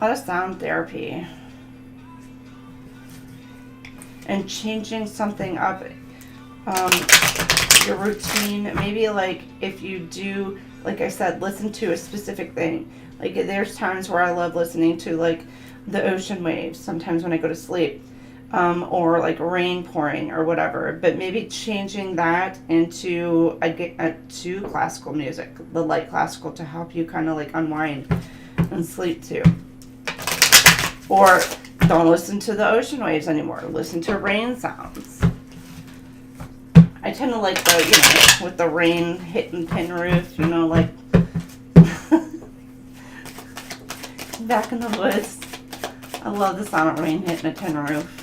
lot of sound therapy. And changing something up. Your routine. Maybe like if you do, like I said, listen to a specific thing. Like there's times where I love listening to like the ocean waves sometimes when I go to sleep. Or like rain pouring or whatever, but maybe changing that into to classical music, the light classical, to help you kind of like unwind and sleep too. Or don't listen to the ocean waves anymore. Listen to rain sounds. I tend to like the, you know, with the rain hitting tin roof, you know, like back in the woods. I love the sound of rain hitting a tin roof.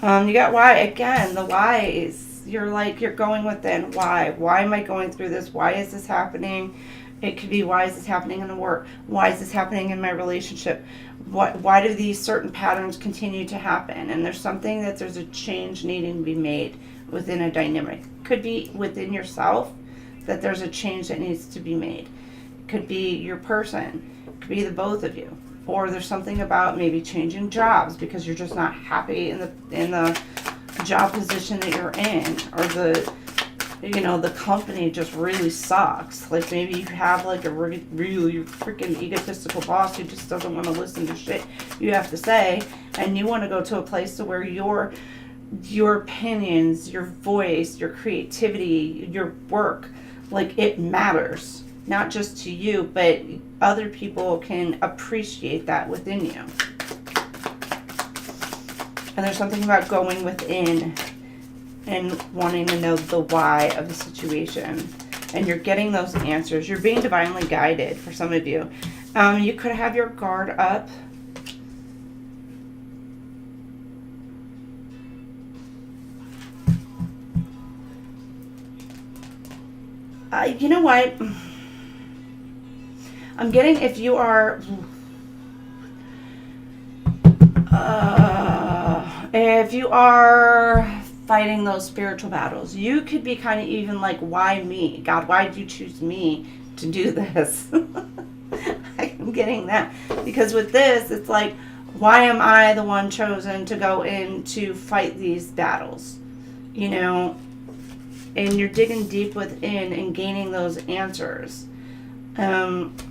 You got why. Again, the whys. You're like, you're going within. Why? Why am I going through this? Why is this happening? It could be, why is this happening in the work? Why is this happening in my relationship? Why do these certain patterns continue to happen? And there's something that there's a change needing to be made within a dynamic. Could be within yourself that there's a change that needs to be made. Could be your person. Could be the both of you. Or there's something about maybe changing jobs because you're just not happy in the job position that you're in, or the, you know, the company just really sucks. Like maybe you have like a really freaking egotistical boss who just doesn't want to listen to shit you have to say, and you want to go to a place to where your opinions, your voice, your creativity, your work, like it matters. Not just to you, but other people can appreciate that within you. And there's something about going within and wanting to know the why of the situation. And you're getting those answers. You're being divinely guided for some of you. You could have your guard up. You know what? I'm getting, if you are fighting those spiritual battles, you could be kind of even like, why me? God, why did you choose me to do this? I'm getting that. Because with this, it's like, why am I the one chosen to go in to fight these battles? You know, and you're digging deep within and gaining those answers.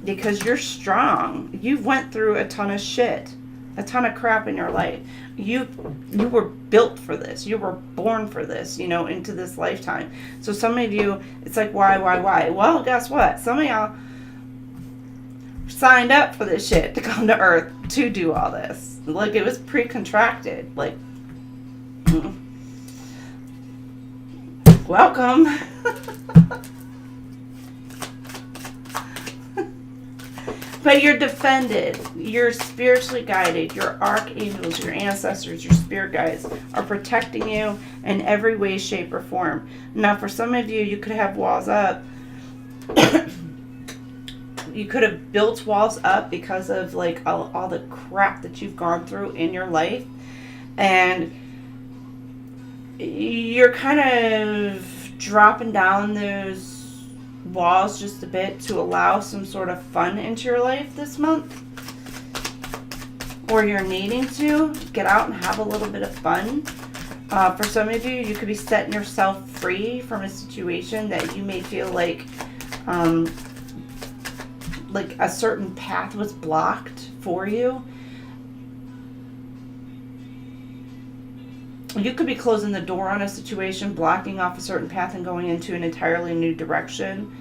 Because you're strong. You went through a ton of shit, a ton of crap in your life. You were built for this. You were born for this, you know, into this lifetime. So some of you, it's like, why? Well, guess what? Some of y'all signed up for this shit to come to Earth to do all this. Like, it was pre-contracted. Like, welcome. But you're defended, you're spiritually guided, your archangels, your ancestors, your spirit guides are protecting you in every way, shape, or form. Now, for some of you, you could have walls up. You could have built walls up because of like all the crap that you've gone through in your life. And you're kind of dropping down those walls just a bit to allow some sort of fun into your life this month, or you're needing to get out and have a little bit of fun. For some of you, you could be setting yourself free from a situation that you may feel like a certain path was blocked for you. You could be closing the door on a situation, blocking off a certain path and going into an entirely new direction.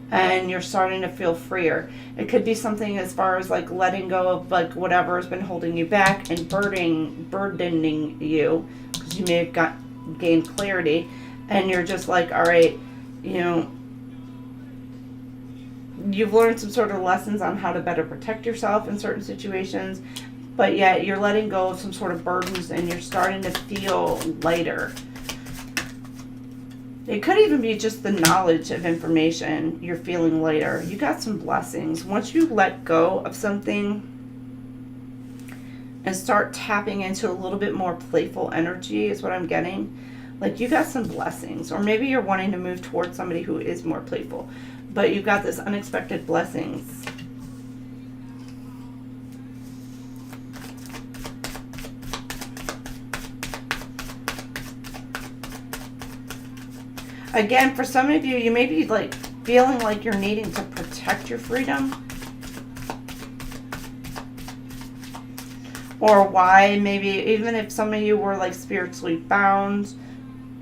And you're starting to feel freer. It could be something as far as like letting go of like whatever has been holding you back and burdening you, because you may have gained clarity, and you're just like, all right, you know, you've learned some sort of lessons on how to better protect yourself in certain situations. But yet you're letting go of some sort of burdens and you're starting to feel lighter. It could even be just the knowledge of information. You're feeling lighter. You got some blessings. Once you let go of something and start tapping into a little bit more playful energy is what I'm getting. Like, you got some blessings. Or maybe you're wanting to move towards somebody who is more playful. But you've got this unexpected blessings. Again, for some of you, you may be like feeling like you're needing to protect your freedom. Or why, maybe even if some of you were like spiritually bound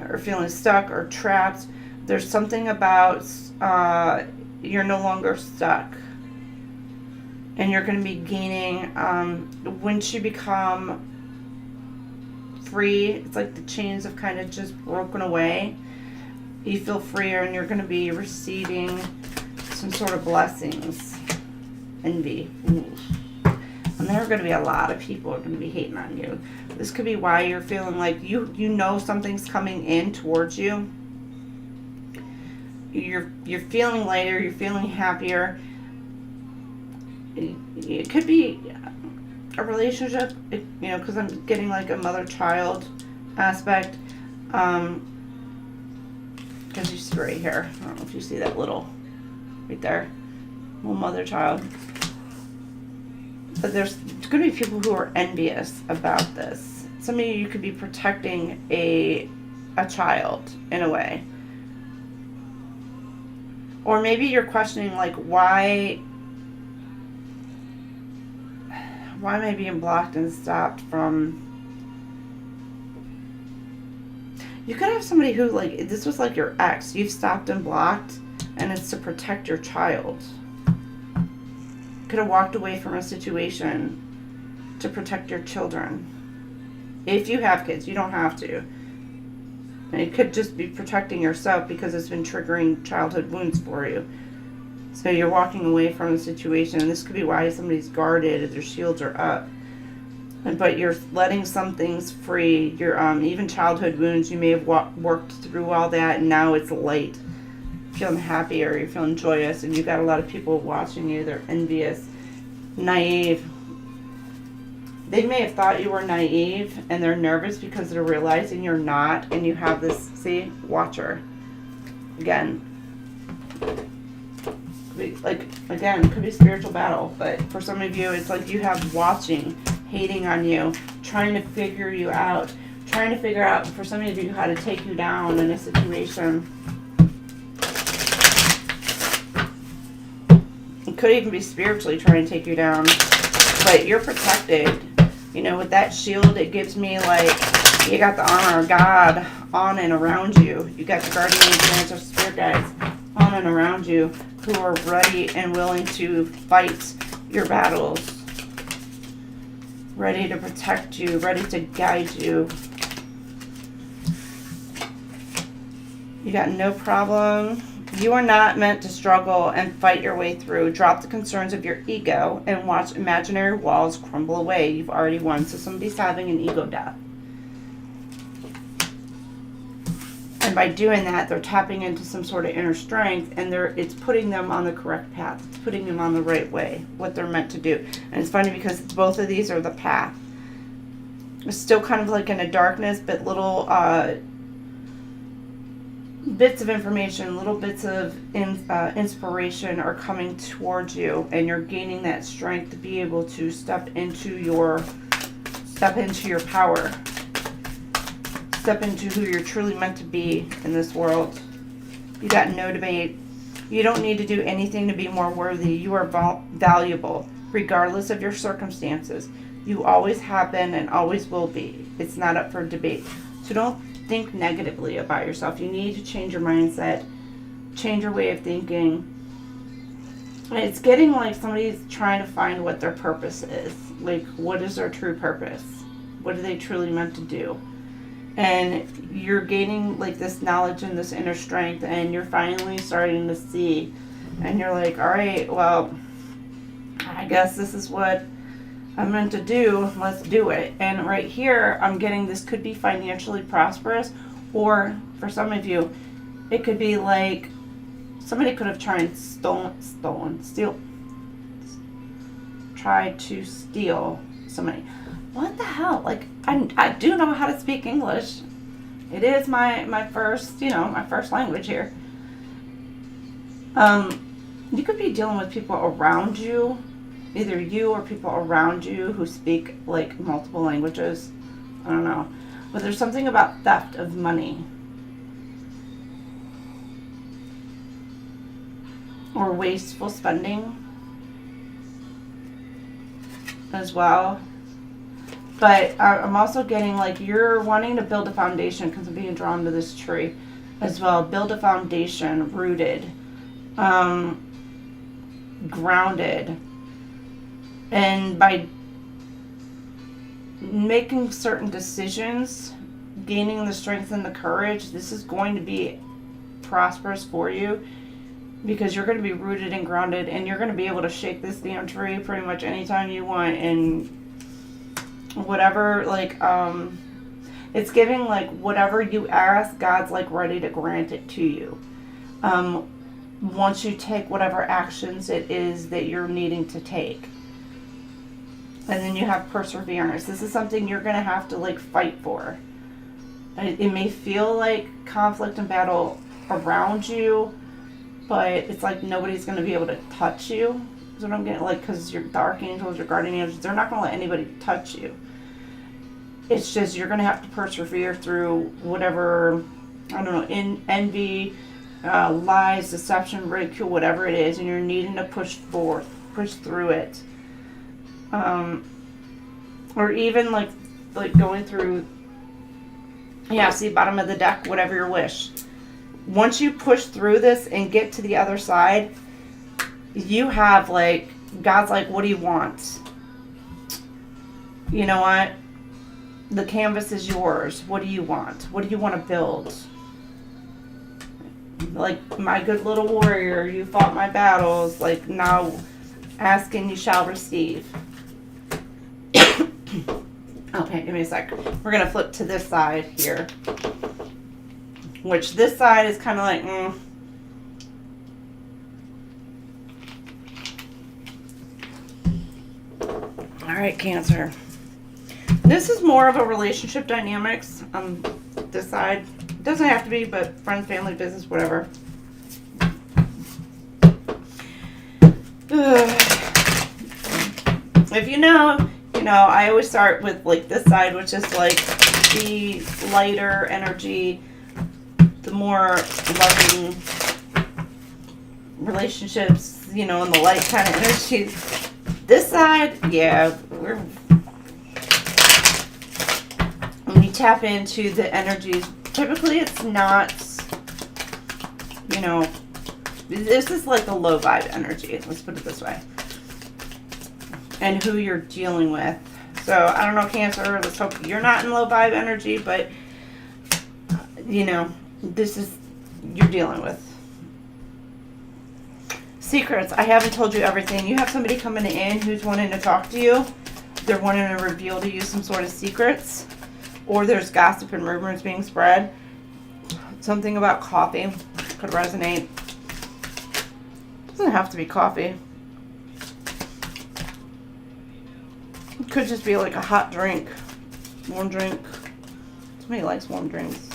or feeling stuck or trapped, there's something about you're no longer stuck. And you're going to be gaining, once you become free. It's like the chains have kind of just broken away. You feel freer, and you're going to be receiving some sort of blessings. Envy. Ooh. And there are going to be a lot of people who are going to be hating on you. This could be why you're feeling like you know something's coming in towards you. You're feeling lighter. You're feeling happier. It could be a relationship, you know, because I'm getting like a mother-child aspect. Because you see right here, I don't know if you see that little, right there, little mother-child. But there's going to be people who are envious about this. Some of you could be protecting a child in a way. Or maybe you're questioning, like, why am I being blocked and stopped from... You could have somebody who, like, this was like your ex. You've stopped and blocked, and it's to protect your child. Could have walked away from a situation to protect your children. If you have kids, you don't have to. And it could just be protecting yourself because it's been triggering childhood wounds for you. So you're walking away from a situation, and this could be why somebody's guarded, if their shields are up. But you're letting some things free. Your even childhood wounds, you may have worked through all that, and now it's light. Feeling happier, you're feeling joyous, and you've got a lot of people watching you. They're envious, naive. They may have thought you were naive, and they're nervous because they're realizing you're not, and you have this, see, watcher. Again, could be spiritual battle, but for some of you, it's like you have watching, hating on you, trying to figure you out, trying to figure out, for some of you, how to take you down in a situation. It could even be spiritually trying to take you down, but you're protected. You know, with that shield, it gives me, like, you got the armor of God on and around you. You got the guardian angels or spirit guides on and around you who are ready and willing to fight your battles. Ready to protect you, ready to guide you. You got no problem. You are not meant to struggle and fight your way through. Drop the concerns of your ego and watch imaginary walls crumble away. You've already won. So somebody's having an ego death. And by doing that, they're tapping into some sort of inner strength, and it's putting them on the correct path. It's putting them on the right way, what they're meant to do. And it's funny because both of these are the path. It's still kind of like in a darkness, but little bits of information, little bits of inspiration are coming towards you, and you're gaining that strength to be able to step into your power. Step into who you're truly meant to be in this world. You got no debate. You don't need to do anything to be more worthy. You are valuable, regardless of your circumstances. You always have been and always will be. It's not up for debate. So don't think negatively about yourself. You need to change your mindset, change your way of thinking. It's getting like somebody's trying to find what their purpose is. Like, what is their true purpose? What are they truly meant to do? And you're gaining like this knowledge and this inner strength, and you're finally starting to see, and you're like, all right, well, I guess this is what I'm meant to do. Let's do it. And right here, I'm getting this could be financially prosperous, or for some of you, it could be like somebody could have tried to steal somebody. What the hell? Like, I do know how to speak English. It is my first, my first language here. You could be dealing with people around you, either you or people around you who speak like multiple languages. I don't know. But there's something about theft of money. Or wasteful spending as well. But I'm also getting like you're wanting to build a foundation, because I'm being drawn to this tree as well. Build a foundation, rooted, grounded. And by making certain decisions, gaining the strength and the courage. This is going to be prosperous for you because you're going to be rooted and grounded, and you're going to be able to shake this damn tree pretty much anytime you want, and whatever, like, it's giving, like, whatever you ask, God's, like, ready to grant it to you. Once you take whatever actions it is that you're needing to take. And then you have perseverance. This is something you're going to have to, like, fight for. It may feel like conflict and battle around you, but it's like nobody's going to be able to touch you. Is what I'm getting, like, because your dark angels, your guardian angels, they're not going to let anybody touch you. It's just you're going to have to persevere through whatever, I don't know, envy, lies, deception, ridicule, whatever it is, and you're needing to push through it. Or even like going through, yeah, see, bottom of the deck, whatever your wish. Once you push through this and get to the other side, you have, like, God's like, what do you want? You know what? The canvas is yours. What do you want? What do you want to build? Like, my good little warrior, you fought my battles. Like, now ask and you shall receive. Okay, give me a sec. We're going to flip to this side here. Which this side is kind of like, All right, Cancer. This is more of a relationship dynamics on this side. It doesn't have to be, but friends, family, business, whatever. If you know, I always start with, like, this side, which is, like, the lighter energy, the more loving relationships, and the light kind of energy. This side, yeah, when you tap into the energies, typically it's not, this is like a low vibe energy, let's put it this way, and who you're dealing with. So, I don't know, Cancer, let's hope you're not in low vibe energy, but, this is, you're dealing with. Secrets. I haven't told you everything. You have somebody coming in who's wanting to talk to you. They're wanting to reveal to you some sort of secrets. Or there's gossip and rumors being spread. Something about coffee could resonate. Doesn't have to be coffee. It could just be like a hot drink. Warm drink. Somebody likes warm drinks.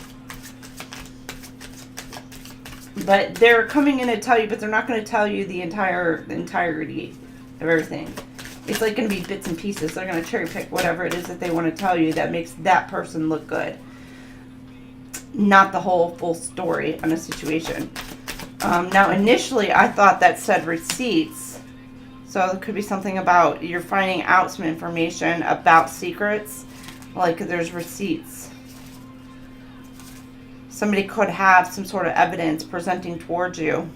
But they're coming in to tell you, but they're not going to tell you the entirety of everything. It's like going to be bits and pieces. They're going to cherry pick whatever it is that they want to tell you that makes that person look good. Not the whole full story on a situation. Now, initially, I thought that said receipts. So it could be something about you're finding out some information about secrets. Like there's receipts. Somebody could have some sort of evidence presenting towards you.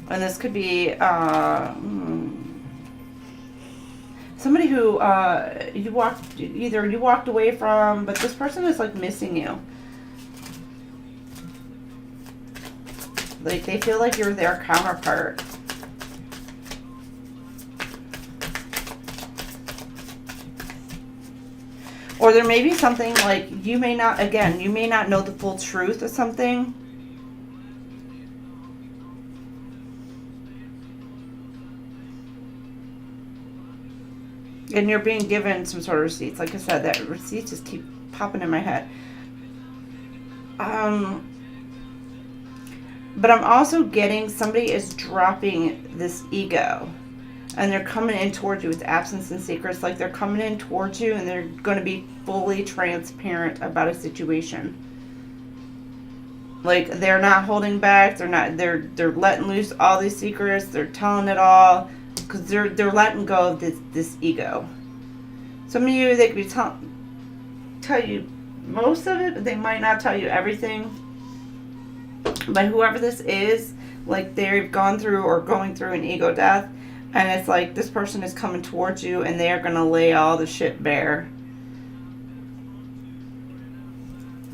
And this could be somebody who you walked away from, but this person is like missing you. Like they feel like you're their counterpart. Or there may be something like you may not know the full truth of something. And you're being given some sort of receipts. Like I said, that receipts just keep popping in my head. But I'm also getting somebody is dropping this ego. And they're coming in towards you with absence and secrets. Like they're coming in towards you and they're going to be fully transparent about a situation. Like they're not holding back. They're letting loose all these secrets. They're telling it all. Because they're letting go of this ego. Some of you, they could tell you most of it, but they might not tell you everything. But whoever this is, like they've gone through or going through an ego death, And it's like this person is coming towards you and they are going to lay all the shit bare.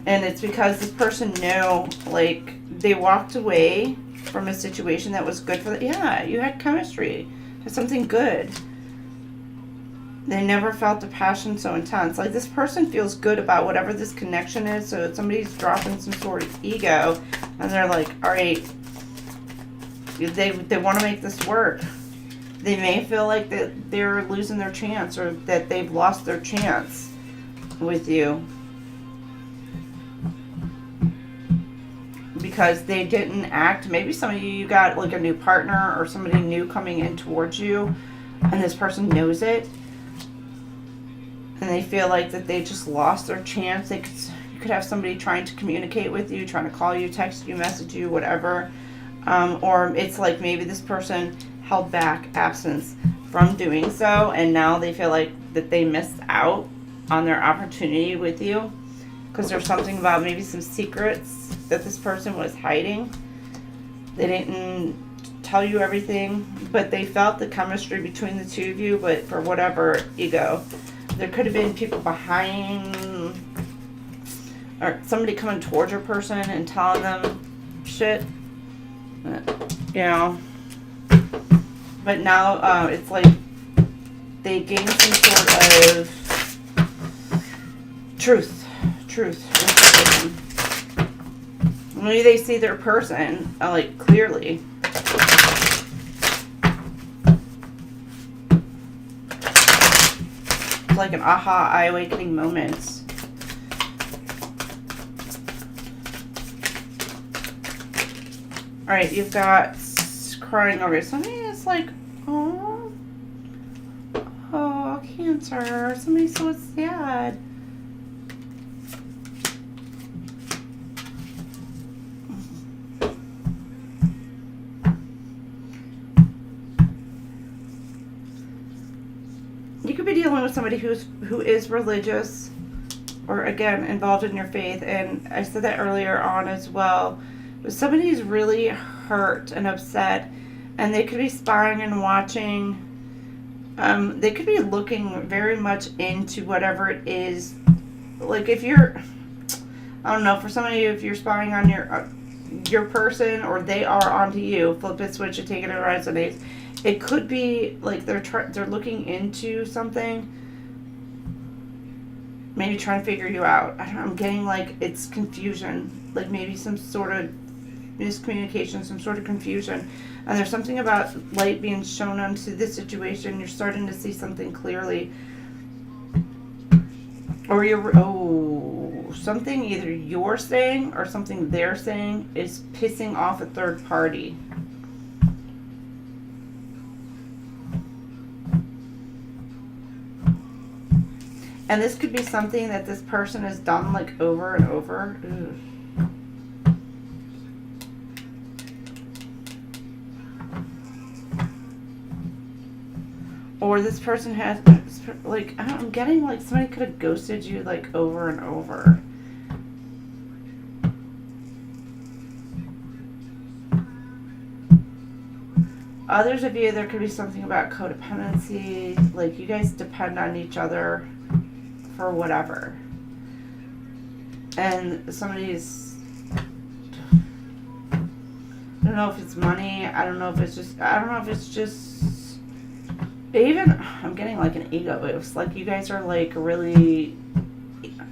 And it's because this person knew, like, they walked away from a situation that was good for them. Yeah, you had chemistry. Had something good. They never felt the passion so intense. Like, this person feels good about whatever this connection is. So somebody's dropping some sort of ego. And they're like, all right, they want to make this work. They may feel like that they're losing their chance, or that they've lost their chance with you because they didn't act. Maybe some of you got like a new partner or somebody new coming in towards you, and this person knows it, and they feel like that they just lost their chance. You could have somebody trying to communicate with you, trying to call you, text you, message you, whatever. Or it's like maybe this person held back absence from doing so, and now they feel like that they missed out on their opportunity with you because there's something about maybe some secrets that this person was hiding. They didn't tell you everything, but they felt the chemistry between the two of you, but for whatever ego. There could have been people behind, or somebody coming towards your person and telling them shit, you know. But now it's like they gain some sort of truth. Maybe they see their person like clearly. It's like an aha, eye-awakening moment. All right, you've got crying over something. It's like, oh, Cancer. Somebody's so sad. You could be dealing with somebody who is religious, or again involved in your faith. And I said that earlier on as well. But somebody who's really hurt and upset, and they could be spying and watching. They could be looking very much into whatever it is. Like if you're, I don't know, for some of you, if you're spying on your person, or they are onto you, flip it, switch it, take it, it resonates. It could be like they're looking into something, maybe trying to figure you out. I'm getting like it's confusion, like maybe some sort of miscommunication, some sort of confusion. And there's something about light being shown onto this situation. You're starting to see something clearly. Or something either you're saying or something they're saying is pissing off a third party. And this could be something that this person has done like over and over. Ugh. Or this person has, like, I'm getting like somebody could have ghosted you like over and over. Others of you, there could be something about codependency, like you guys depend on each other for whatever. And somebody's, I don't know if it's money, I don't know if it's just, even, I'm getting like an ego boost. Like you guys are like really,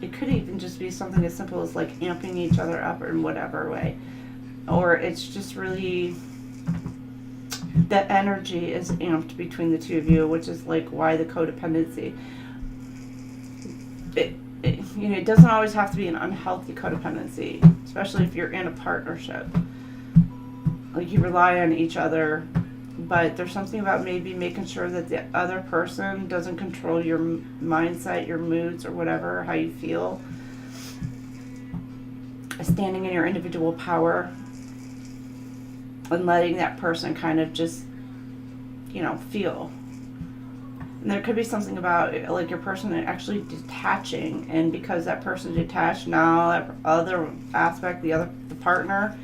it could even just be something as simple as like amping each other up in whatever way. Or it's just really, the energy is amped between the two of you, which is like why the codependency. It doesn't always have to be an unhealthy codependency, especially if you're in a partnership. Like you rely on each other. But there's something about maybe making sure that the other person doesn't control your mindset, your moods, or whatever, how you feel. Standing in your individual power and letting that person kind of just, feel. And there could be something about like your person actually detaching, and because that person detached, now that other aspect, the partner,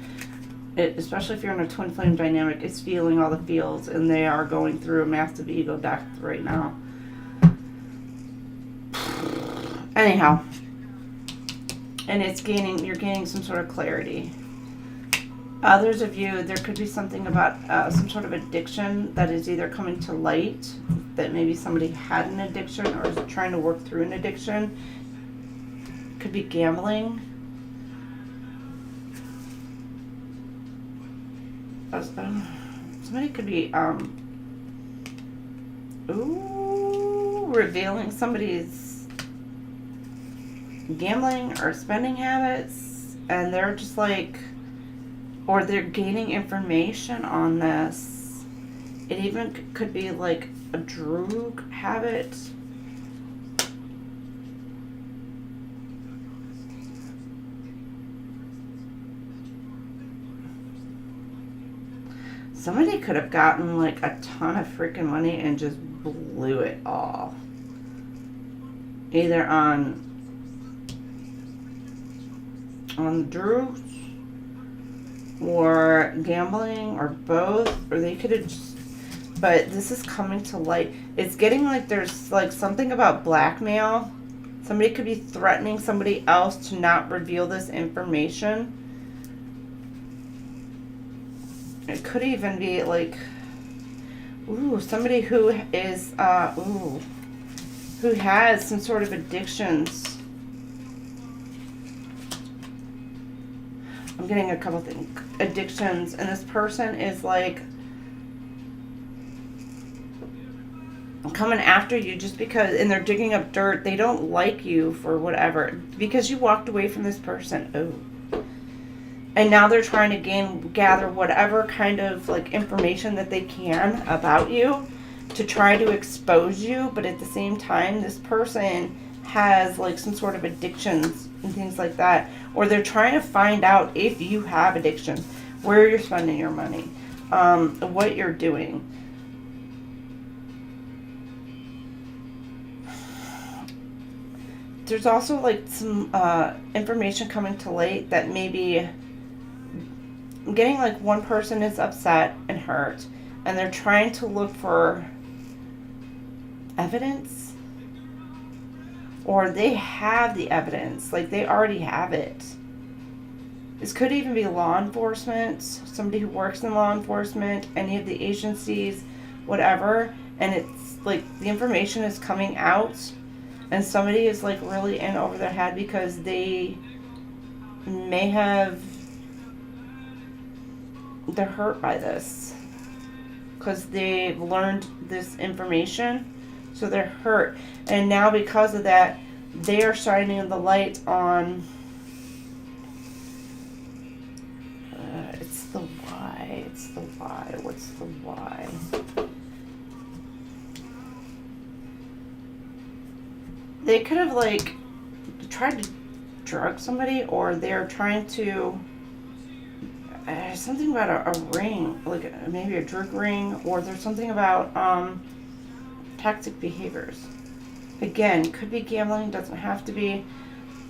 especially if you're in a twin flame dynamic, is feeling all the feels, and they are going through a massive ego death right now. Anyhow, and you're gaining some sort of clarity. Others of you, there could be something about some sort of addiction that is either coming to light, that maybe somebody had an addiction or is trying to work through an addiction. Could be gambling. Somebody could be revealing somebody's gambling or spending habits, and they're just like, or they're gaining information on this. It even could be like a droog habit. Somebody could have gotten like a ton of freaking money and just blew it all. Either on drugs or gambling or both, or they could have just, but this is coming to light. It's getting like there's like something about blackmail. Somebody could be threatening somebody else to not reveal this information. It could even be like, somebody who is, who has some sort of addictions. I'm getting a couple things. Addictions, and this person is like coming after you just because, and they're digging up dirt. They don't like you for whatever, because you walked away from this person. And now they're trying to gather whatever kind of like information that they can about you to try to expose you. But at the same time, this person has like some sort of addictions and things like that. Or they're trying to find out if you have addictions, where you're spending your money, what you're doing. There's also like some information coming to light that maybe, I'm getting like one person is upset and hurt, and they're trying to look for evidence, or they have the evidence, like they already have it. This could even be law enforcement, somebody who works in law enforcement, any of the agencies, whatever, and it's like the information is coming out, and somebody is like really in over their head because they may have, they're hurt by this because they've learned this information, so they're hurt, and now because of that they are shining the light on it's the why. What's the why? They could have like tried to drug somebody, or they're trying to something about a ring, like maybe a drug ring, or there's something about toxic behaviors. Again, could be gambling, doesn't have to be,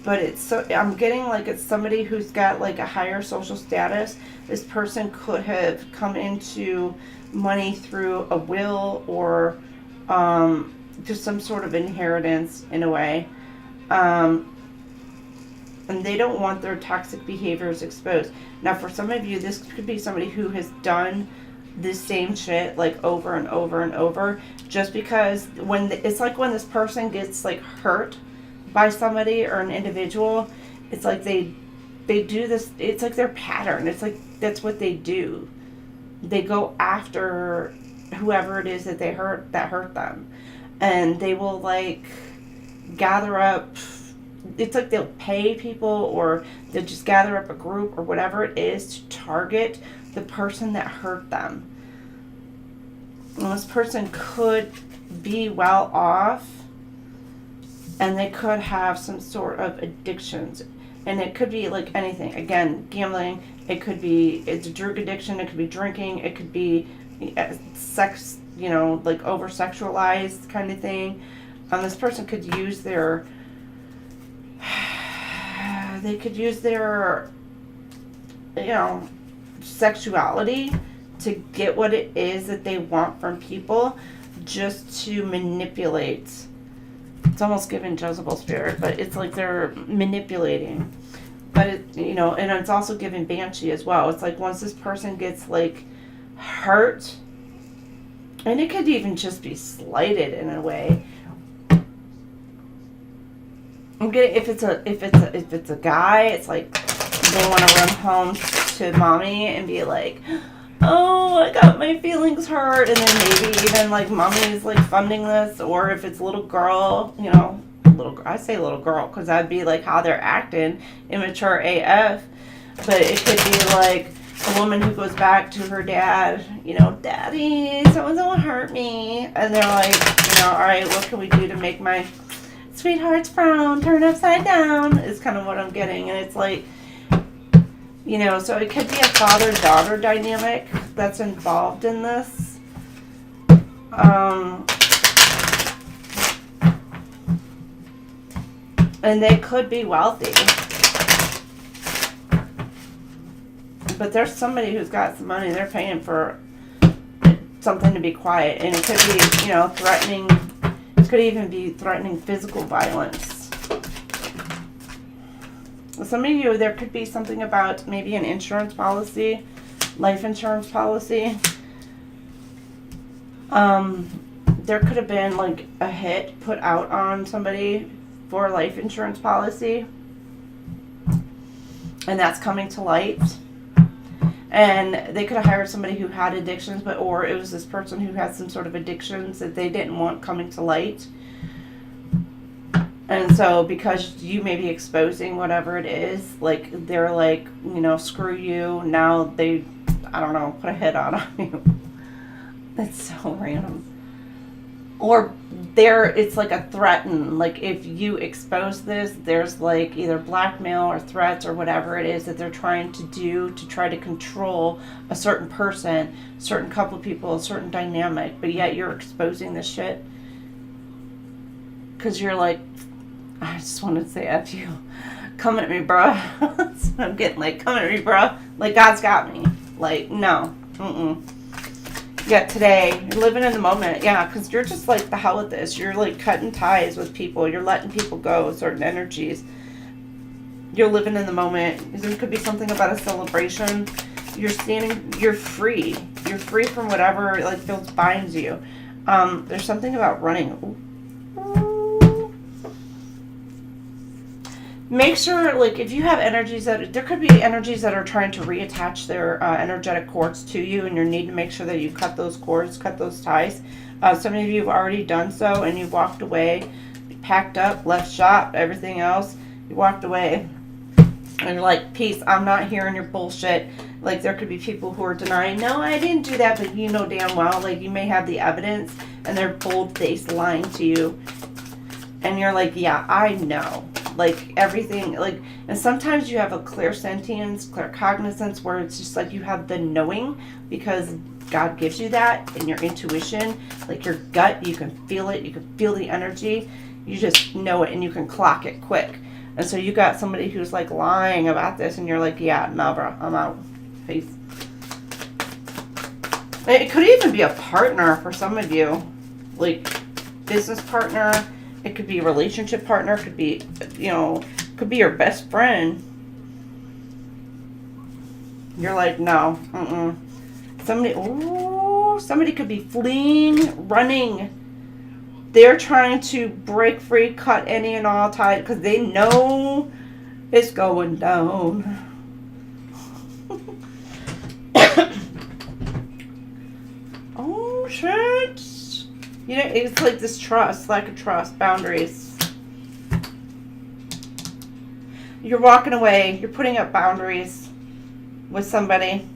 but it's so, I'm getting like it's somebody who's got like a higher social status. This person could have come into money through a will or just some sort of inheritance in a way. And they don't want their toxic behaviors exposed. Now, for some of you, this could be somebody who has done this same shit like over and over and over, just because it's like when this person gets like hurt by somebody or an individual, it's like they do this, it's like their pattern. It's like that's what they do. They go after whoever it is that they hurt, that hurt them, and they will like gather up, it's like they'll pay people, or they'll just gather up a group or whatever it is to target the person that hurt them. And this person could be well off, and they could have some sort of addictions, and it could be like anything. Again, gambling, it's a drug addiction, it could be drinking, it could be sex, like over sexualized kind of thing. This person could use their sexuality to get what it is that they want from people, just to manipulate. It's almost giving Jezebel spirit, but it's like they're manipulating. But it, you know, and it's also giving Banshee as well. It's like once this person gets like hurt, and it could even just be slighted in a way. I'm getting if it's a guy, it's like they want to run home to mommy and be like, oh, I got my feelings hurt, and then maybe even like mommy's like funding this. Or if it's a little girl, you know, I say little girl because that'd be like how they're acting, immature AF. But it could be like a woman who goes back to her dad, you know, daddy, someone's gonna hurt me, and they're like, you know, all right, what can we do to make my sweetheart's frown turn upside down, is kind of what I'm getting. And it's like, you know, so it could be a father-daughter dynamic that's involved in this. And they could be wealthy. But there's somebody who's got some money, they're paying for something to be quiet. And it could be, you know, threatening, it could even be threatening physical violence. Some of you, there could be something about maybe an insurance policy, life insurance policy. There could have been like a hit put out on somebody for a life insurance policy, and that's coming to light. And they could have hired somebody who had addictions, but or it was this person who had some sort of addictions that they didn't want coming to light. And so because you may be exposing whatever it is, like they're like, you know, screw you. Now they, I don't know, put a hit on you. That's so random. Or it's like a threaten. Like if you expose this, there's like either blackmail or threats or whatever it is that they're trying to do to try to control a certain person, certain couple of people, a certain dynamic. But yet you're exposing this shit because you're like, I just want to say F you. Come at me, bro. That's what I'm getting. Like, come at me, bro. Like, God's got me. Like, no. Yeah, today, you're living in the moment. Yeah, because you're just like, the hell with this. You're like cutting ties with people. You're letting people go, certain energies. You're living in the moment. There could be something about a celebration. You're free. You're free from whatever, like, feels binds you. There's something about running. Ooh. Make sure, like, if you have energies that, there could be energies that are trying to reattach their energetic cords to you, and you need to make sure that you cut those cords, cut those ties. Some of you have already done so, and you've walked away, packed up, left shop, everything else. You walked away, and you're like, peace, I'm not hearing your bullshit. Like, there could be people who are denying, no, I didn't do that, but you know damn well, like, you may have the evidence, and they're bold-faced lying to you. And you're like, yeah, I know. Like everything, like, and sometimes you have a clear sentience, clear cognizance, where it's just like you have the knowing because God gives you that, and your intuition, like your gut, you can feel it, you can feel the energy, you just know it, and you can clock it quick. And so you got somebody who's like lying about this, and you're like, yeah, no, bro, I'm out. Peace. It could even be a partner for some of you, like business partner. It could be a relationship partner. It could be, you know, could be your best friend. You're like, no, Somebody could be fleeing, running. They're trying to break free, cut any and all ties because they know it's going down. Oh, shit. You know, it's like this trust, lack of trust, boundaries. You're walking away. You're putting up boundaries with somebody.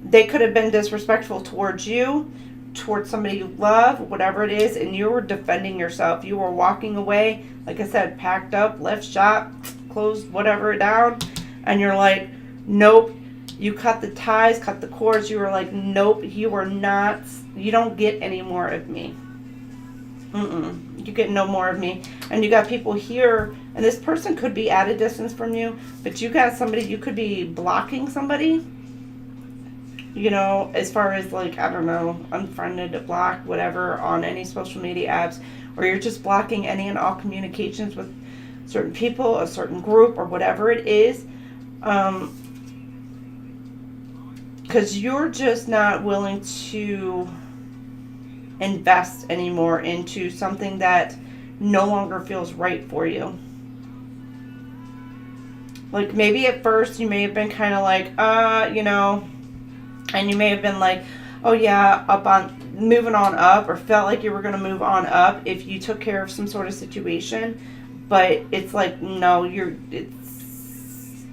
They could have been disrespectful towards you, towards somebody you love, whatever it is, and you were defending yourself. You were walking away, like I said, packed up, left shop, closed whatever down, and you're like, nope. You cut the ties, cut the cords. You were like, nope, you are not, you don't get any more of me. You get no more of me. And you got people here, and this person could be at a distance from you, but you got somebody, you could be blocking somebody. you know, as far as like, I don't know, unfriended, blocked, whatever, on any social media apps, or you're just blocking any and all communications with certain people, a certain group, or whatever it is, because you're just not willing to invest anymore into something that no longer feels right for you. Like, maybe at first you may have been kind of like, you know, and you may have been like, oh yeah, moving on up, or felt like you were going to move on up if you took care of some sort of situation. But it's like, no, it's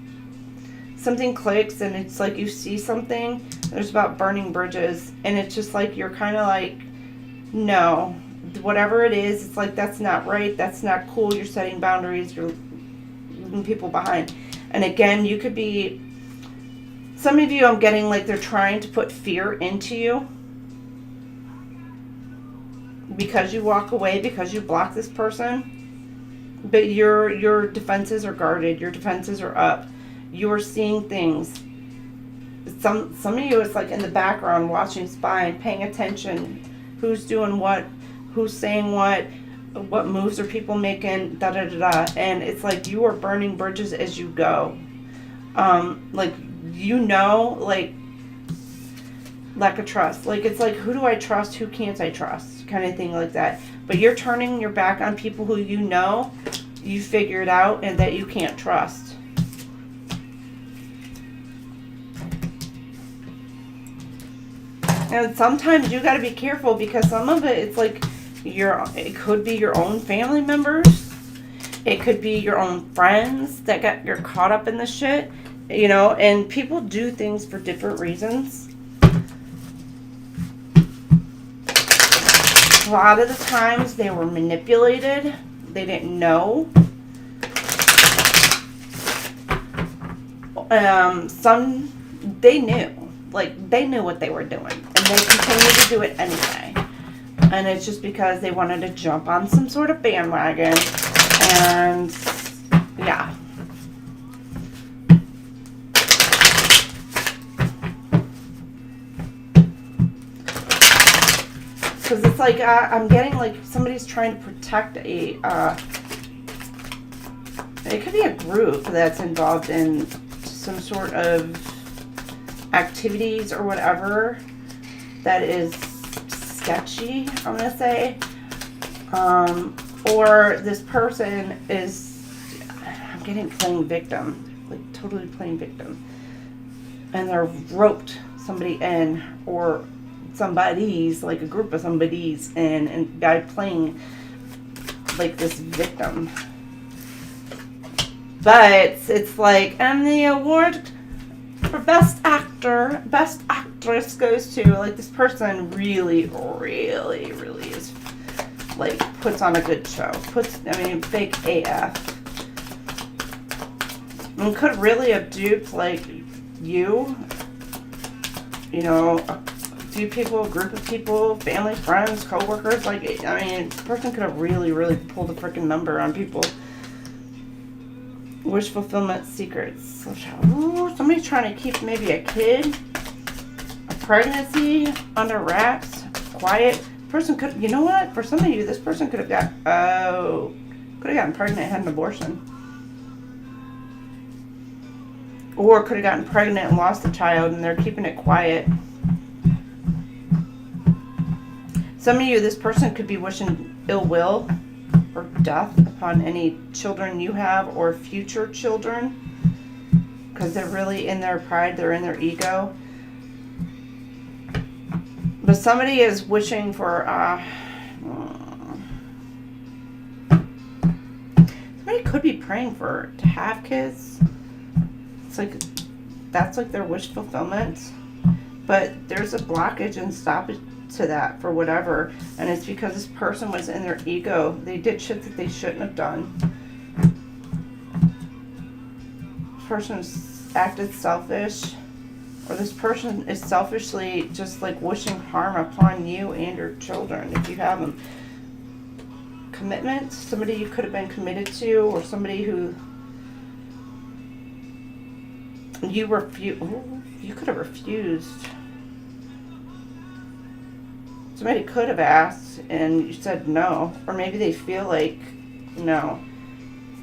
something clicks, and it's like you see something. There's about burning bridges, and it's just like you're kind of like, no, whatever it is, it's like, that's not right, that's not cool. You're setting boundaries, you're leaving people behind. And again, you could be, some of you, I'm getting like they're trying to put fear into you because you walk away, because you block this person. But your defenses are guarded. Your defenses are up. You're seeing things. Some of you, it's like in the background, watching, spying, paying attention. Who's doing what? Who's saying what? What moves are people making? Da da da da. And it's like you are burning bridges as you go. Like, you know, like, lack of trust. Like, it's like, who do I trust? Who can't I trust? Kind of thing like that. But you're turning your back on people who you know, you figured out, and that you can't trust. And sometimes you got to be careful, because some of it, it's like it could be your own family members. It could be your own friends that you're caught up in the shit, you know, and people do things for different reasons. A lot of the times they were manipulated. They didn't know. Some, they knew. Like, they knew what they were doing. And they continued to do it anyway. And it's just because they wanted to jump on some sort of bandwagon. And, yeah. Because it's like, I'm getting like somebody's trying to protect a, it could be a group that's involved in some sort of activities or whatever that is sketchy, I'm going to say. Or this person is, I'm getting playing victim, like totally playing victim. And they're roped somebody in, or somebody's, like a group of somebody's in, and guy playing like this victim. But it's like, and the award for best actor, best actress goes to, like, this person really, really, really is, like, puts on a good show. Fake AF. And could really have duped, like, you know, a few people, a group of people, family, friends, co-workers. Like, I mean, the person could have really, really pulled a freaking number on people. Wish fulfillment secrets. Ooh, somebody's trying to keep maybe a kid, a pregnancy under wraps, quiet. Person could, you know what? For some of you, this person could have gotten pregnant and had an abortion. Or could have gotten pregnant and lost the child, and they're keeping it quiet. Some of you, this person could be wishing ill will or death upon any children you have or future children, because they're really in their pride, they're in their ego. But somebody is wishing for somebody could be praying to have kids. It's like, that's like their wish fulfillment, but there's a blockage and stoppage to that for whatever, and it's because this person was in their ego. They did shit that they shouldn't have done. This person acted selfish, or this person is selfishly just like wishing harm upon you and your children if you have them. Commitment, somebody you could have been committed to, or somebody who you could have refused. Somebody could have asked and you said no, or maybe they feel like no.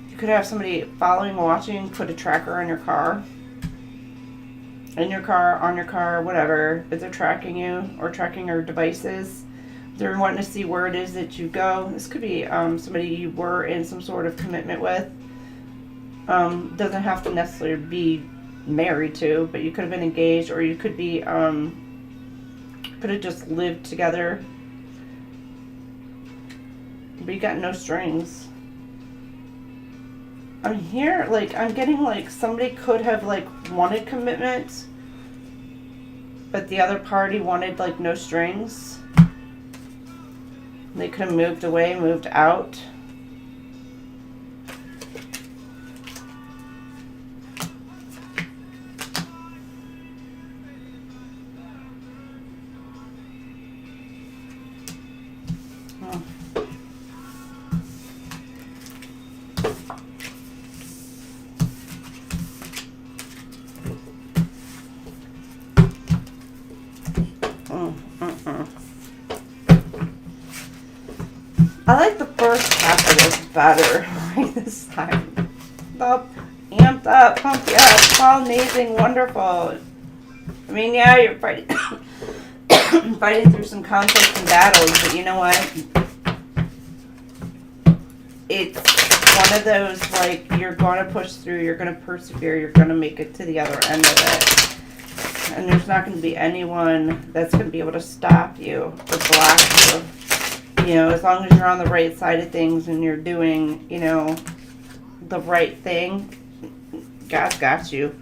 You could have somebody following, watching, put a tracker on your car. In your car, on your car, whatever. If they're tracking you or tracking your devices, they're wanting to see where it is that you go. This could be somebody you were in some sort of commitment with. Doesn't have to necessarily be married to, but you could have been engaged, or you could be could have just lived together, but you got no strings. I'm here, like, I'm getting like somebody could have like wanted commitment, but the other party wanted like no strings. They could have moved away, moved out. I like the first half of this better, like this time. Up, amped up, pumped you up, it's all amazing, wonderful. I mean, yeah, you're fighting, fighting through some conflicts and battles, but you know what? It's one of those, like, you're going to push through, you're going to persevere, you're going to make it to the other end of it. And there's not going to be anyone that's going to be able to stop you or block you. You know, as long as you're on the right side of things and you're doing, you know, the right thing, God's got you.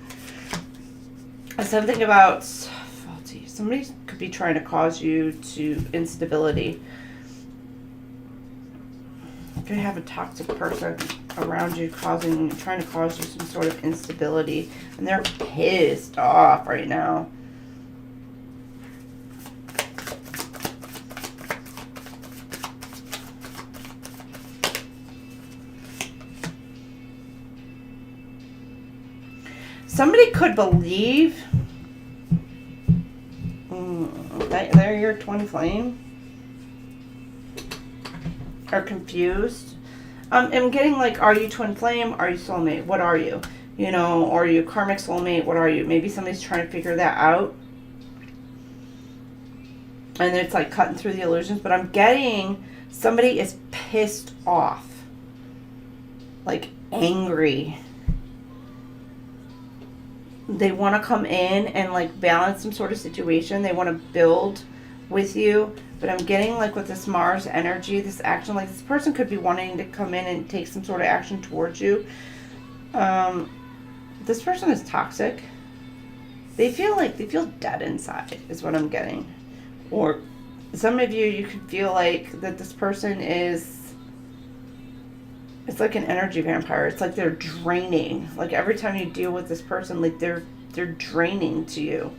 Something about faulty. Somebody could be trying to cause you to instability. You could have a toxic person around you trying to cause you some sort of instability. And they're pissed off right now. Somebody could believe that they're your twin flame, are confused. I'm getting like, are you twin flame? Are you soulmate? What are you? You know, are you karmic soulmate? What are you? Maybe somebody's trying to figure that out. And it's like cutting through the illusions. But I'm getting somebody is pissed off. Like angry. They want to come in and like balance some sort of situation. They want to build with you. But I'm getting like with this Mars energy, this action, like this person could be wanting to come in and take some sort of action towards you. This person is toxic. They feel dead inside is what I'm getting. Or some of you could feel like that this person is, it's like an energy vampire. It's like they're draining. Like every time you deal with this person, like they're draining to you.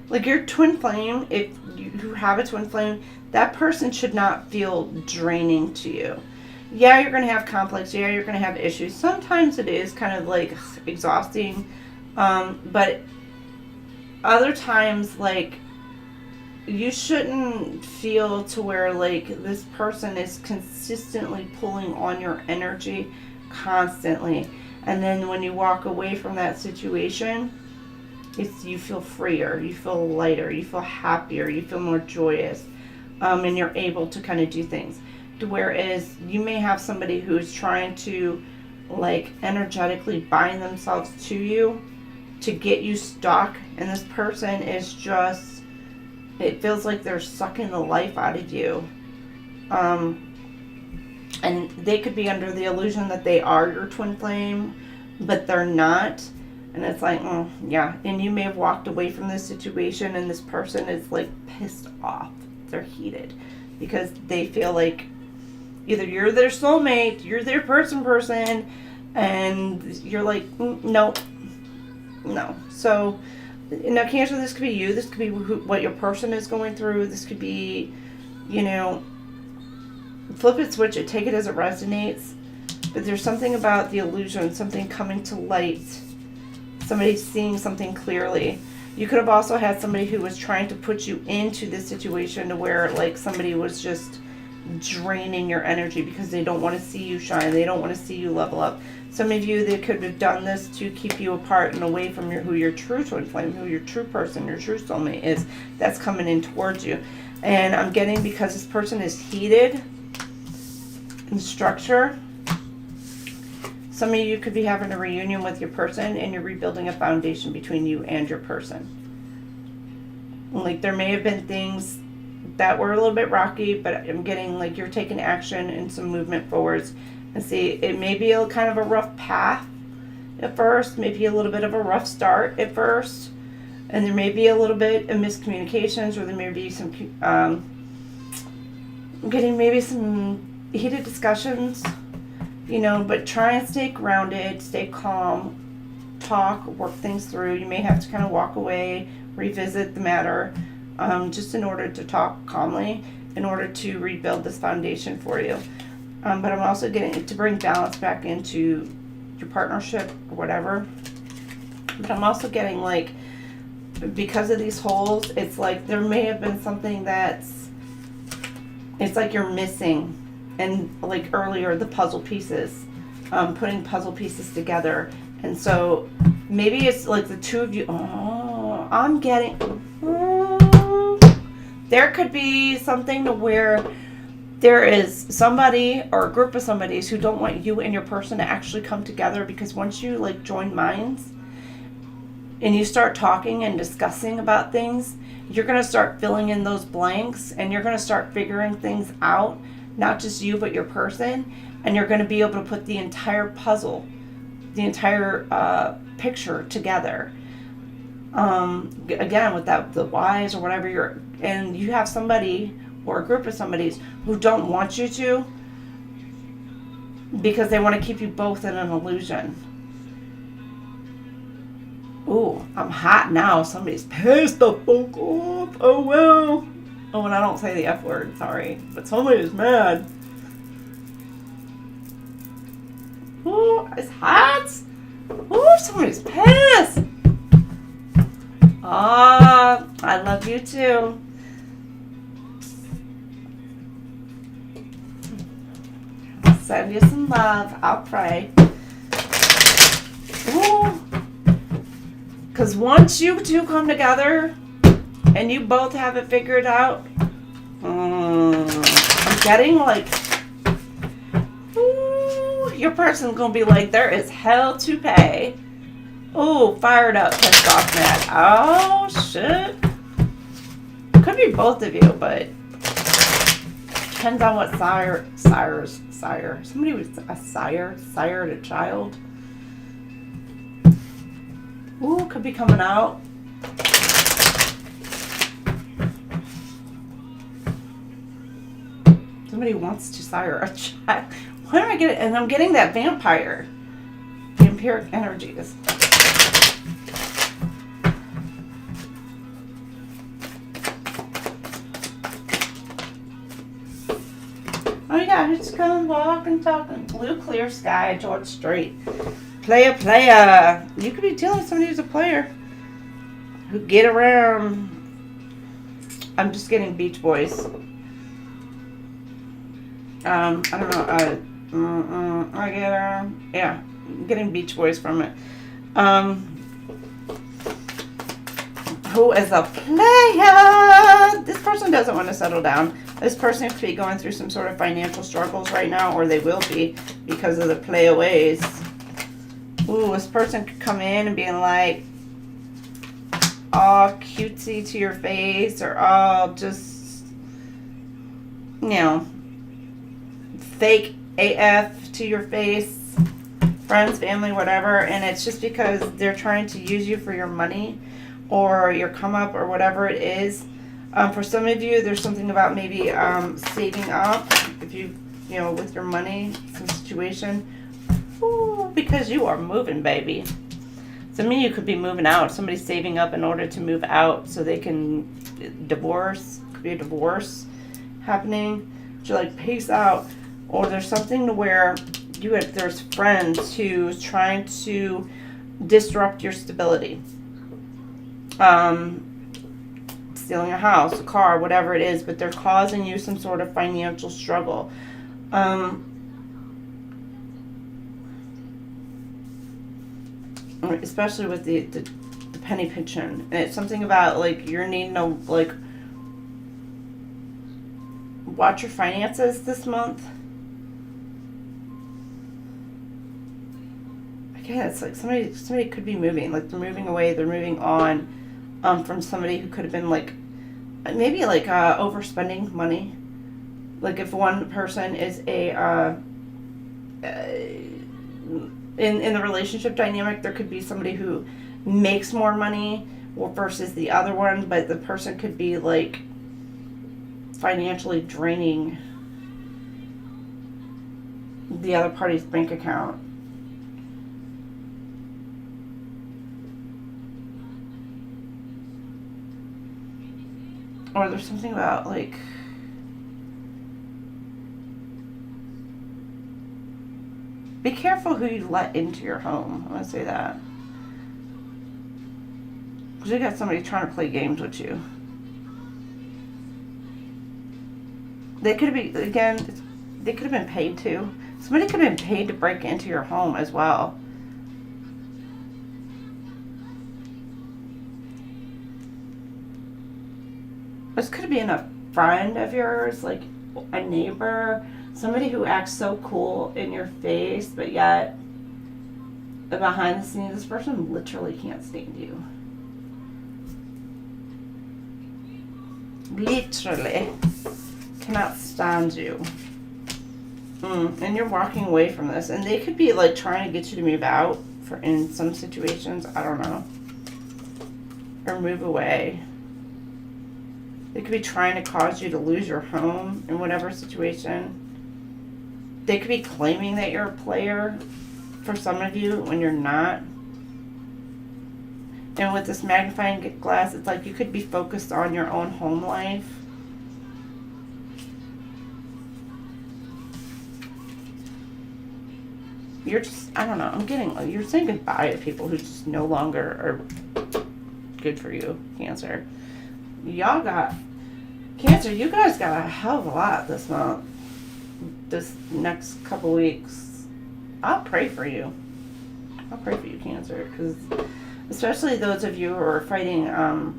Like your twin flame, if you have a twin flame, that person should not feel draining to you. Yeah, you're going to have conflicts. Yeah, you're going to have issues. Sometimes it is kind of like exhausting. But other times, like, you shouldn't feel to where, like, this person is consistently pulling on your energy constantly. And then when you walk away from that situation, you feel freer, you feel lighter, you feel happier, you feel more joyous, and you're able to kind of do things. Whereas you may have somebody who's trying to, like, energetically bind themselves to you to get you stuck, and this person is just, it feels like they're sucking the life out of you. And they could be under the illusion that they are your twin flame, but they're not. And it's like, yeah. And you may have walked away from this situation, and this person is like pissed off. They're heated because they feel like either you're their soulmate, you're their person, and you're like, no. So, now, Cancer, this could be you. This could be what your person is going through. This could be, you know, flip it, switch it, take it as it resonates. But there's something about the illusion, something coming to light. Somebody seeing something clearly. You could have also had somebody who was trying to put you into this situation to where like somebody was just draining your energy because they don't want to see you shine. They don't want to see you level up. Some of you, they could have done this to keep you apart and away from who your true twin flame, who your true person, your true soulmate is. That's coming in towards you. And I'm getting, because this person is heated in structure, some of you could be having a reunion with your person and you're rebuilding a foundation between you and your person. Like there may have been things that were a little bit rocky, but I'm getting like you're taking action and some movement forwards. And see, it may be a kind of a rough path at first, maybe a little bit of a rough start at first. And there may be a little bit of miscommunications, or there may be some, I'm getting maybe some heated discussions. You know, but try and stay grounded, stay calm, talk, work things through. You may have to kind of walk away, revisit the matter, just in order to talk calmly, in order to rebuild this foundation for you. But I'm also getting to bring balance back into your partnership or whatever. But I'm also getting like, because of these holes, it's like there may have been something it's like you're missing. And like earlier, the puzzle pieces, putting puzzle pieces together. And so maybe it's like the two of you, I'm getting, there could be something to where there is somebody or a group of somebodies who don't want you and your person to actually come together, because once you like join minds and you start talking and discussing about things, you're going to start filling in those blanks and you're going to start figuring things out. Not just you, but your person, and you're going to be able to put the entire puzzle, the entire picture together. Again, with the whys or whatever and you have somebody or a group of somebodies who don't want you to, because they want to keep you both in an illusion. Ooh, I'm hot now. Somebody's pissed the fuck off. Oh well. Oh, and I don't say the F word, sorry. But somebody is mad. Ooh, it's hot. Ooh, somebody's pissed. Ah, I love you too. I'll send you some love. I'll pray. Ooh. Because once you two come together, and you both have it figured out, I'm getting like, ooh, your person's going to be like, there is hell to pay. Ooh, fired up, pissed off, mad. Oh, shit. Could be both of you, but depends on what sire. Somebody was a sired a child. Ooh, could be coming out. Somebody wants to sire a child. Why am I getting? And I'm getting that vampire. Vampiric energies. Oh yeah, just come walking, talking. Blue clear sky, George Strait. Player. You could be dealing with somebody who's a player. Who get around. I'm just getting Beach Boys. I don't know, I get yeah, I'm getting Beach Boys from it. Who is a player? This person doesn't want to settle down. This person could be going through some sort of financial struggles right now, or they will be, because of the playaways. Ooh, this person could come in and be like, all cutesy to your face, or all just, you know, fake AF to your face, friends, family, whatever, and it's just because they're trying to use you for your money or your come up or whatever it is. For some of you, there's something about maybe saving up, if you know, with your money, some situation. Ooh, because you are moving, baby. Some of you could be moving out. Somebody's saving up in order to move out so they can divorce. Could be a divorce happening. You're like, peace out. Or there's something to where there's friends who's trying to disrupt your stability. Stealing a house, a car, whatever it is, but they're causing you some sort of financial struggle. Especially with the penny pinching. And it's something about, like, you're needing to, like, watch your finances this month. Again, it's like somebody could be moving. Like, they're moving away, they're moving on from somebody who could have been, like, maybe, like, overspending money. Like, if one person is in the relationship dynamic, there could be somebody who makes more money versus the other one, but the person could be, like, financially draining the other party's bank account. Or there's something about, like, be careful who you let into your home. I'm going to say that. Because you got somebody trying to play games with you. They could be, again, they could have been paid to. Somebody could have been paid to break into your home as well. This could be a friend of yours, like a neighbor, somebody who acts so cool in your face, but yet behind the scenes, this person literally can't stand you. Literally cannot stand you. And you're walking away from this, and they could be, like, trying to get you to move out in some situations. I don't know, or move away. They could be trying to cause you to lose your home in whatever situation. They could be claiming that you're a player for some of you when you're not. And with this magnifying glass, it's like you could be focused on your own home life. You're just, I don't know, I'm getting, you're saying goodbye to people who just no longer are good for you, Cancer. Y'all got, Cancer, you guys got a hell of a lot this month. This next couple weeks. I'll pray for you. I'll pray for you, Cancer, because especially those of you who are fighting a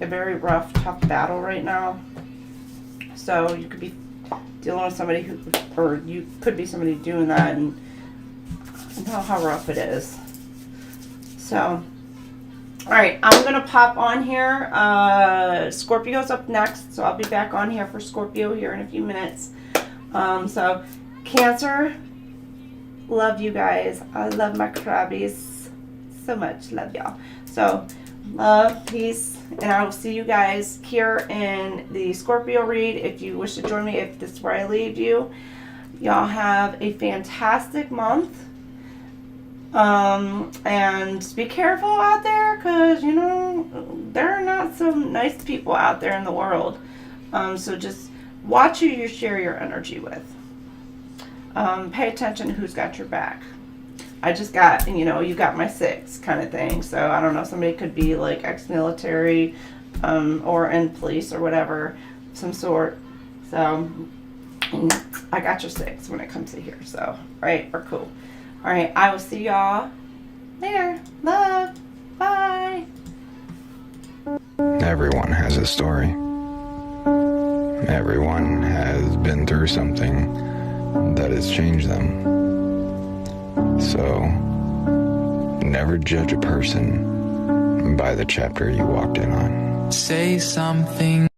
very rough, tough battle right now. So you could be dealing with somebody who, or you could be somebody doing that, and know how rough it is. So, all right, I'm going to pop on here. Scorpio's up next, so I'll be back on here for Scorpio here in a few minutes. So, Cancer, love you guys. I love my crabbies so much. Love y'all. So, love, peace, and I will see you guys here in the Scorpio read. If you wish to join me, if this is where I leave you, y'all have a fantastic month. And be careful out there, because, you know, there are not some nice people out there in the world. So just watch who you share your energy with. Pay attention to who's got your back. I just got, you know, you got my 6 kind of thing. So I don't know, somebody could be like ex-military, or in police or whatever, some sort. So I got your 6 when it comes to here. So, right, we're cool. All right, I will see y'all later. Love. Bye. Everyone has a story. Everyone has been through something that has changed them. So, never judge a person by the chapter you walked in on. Say something.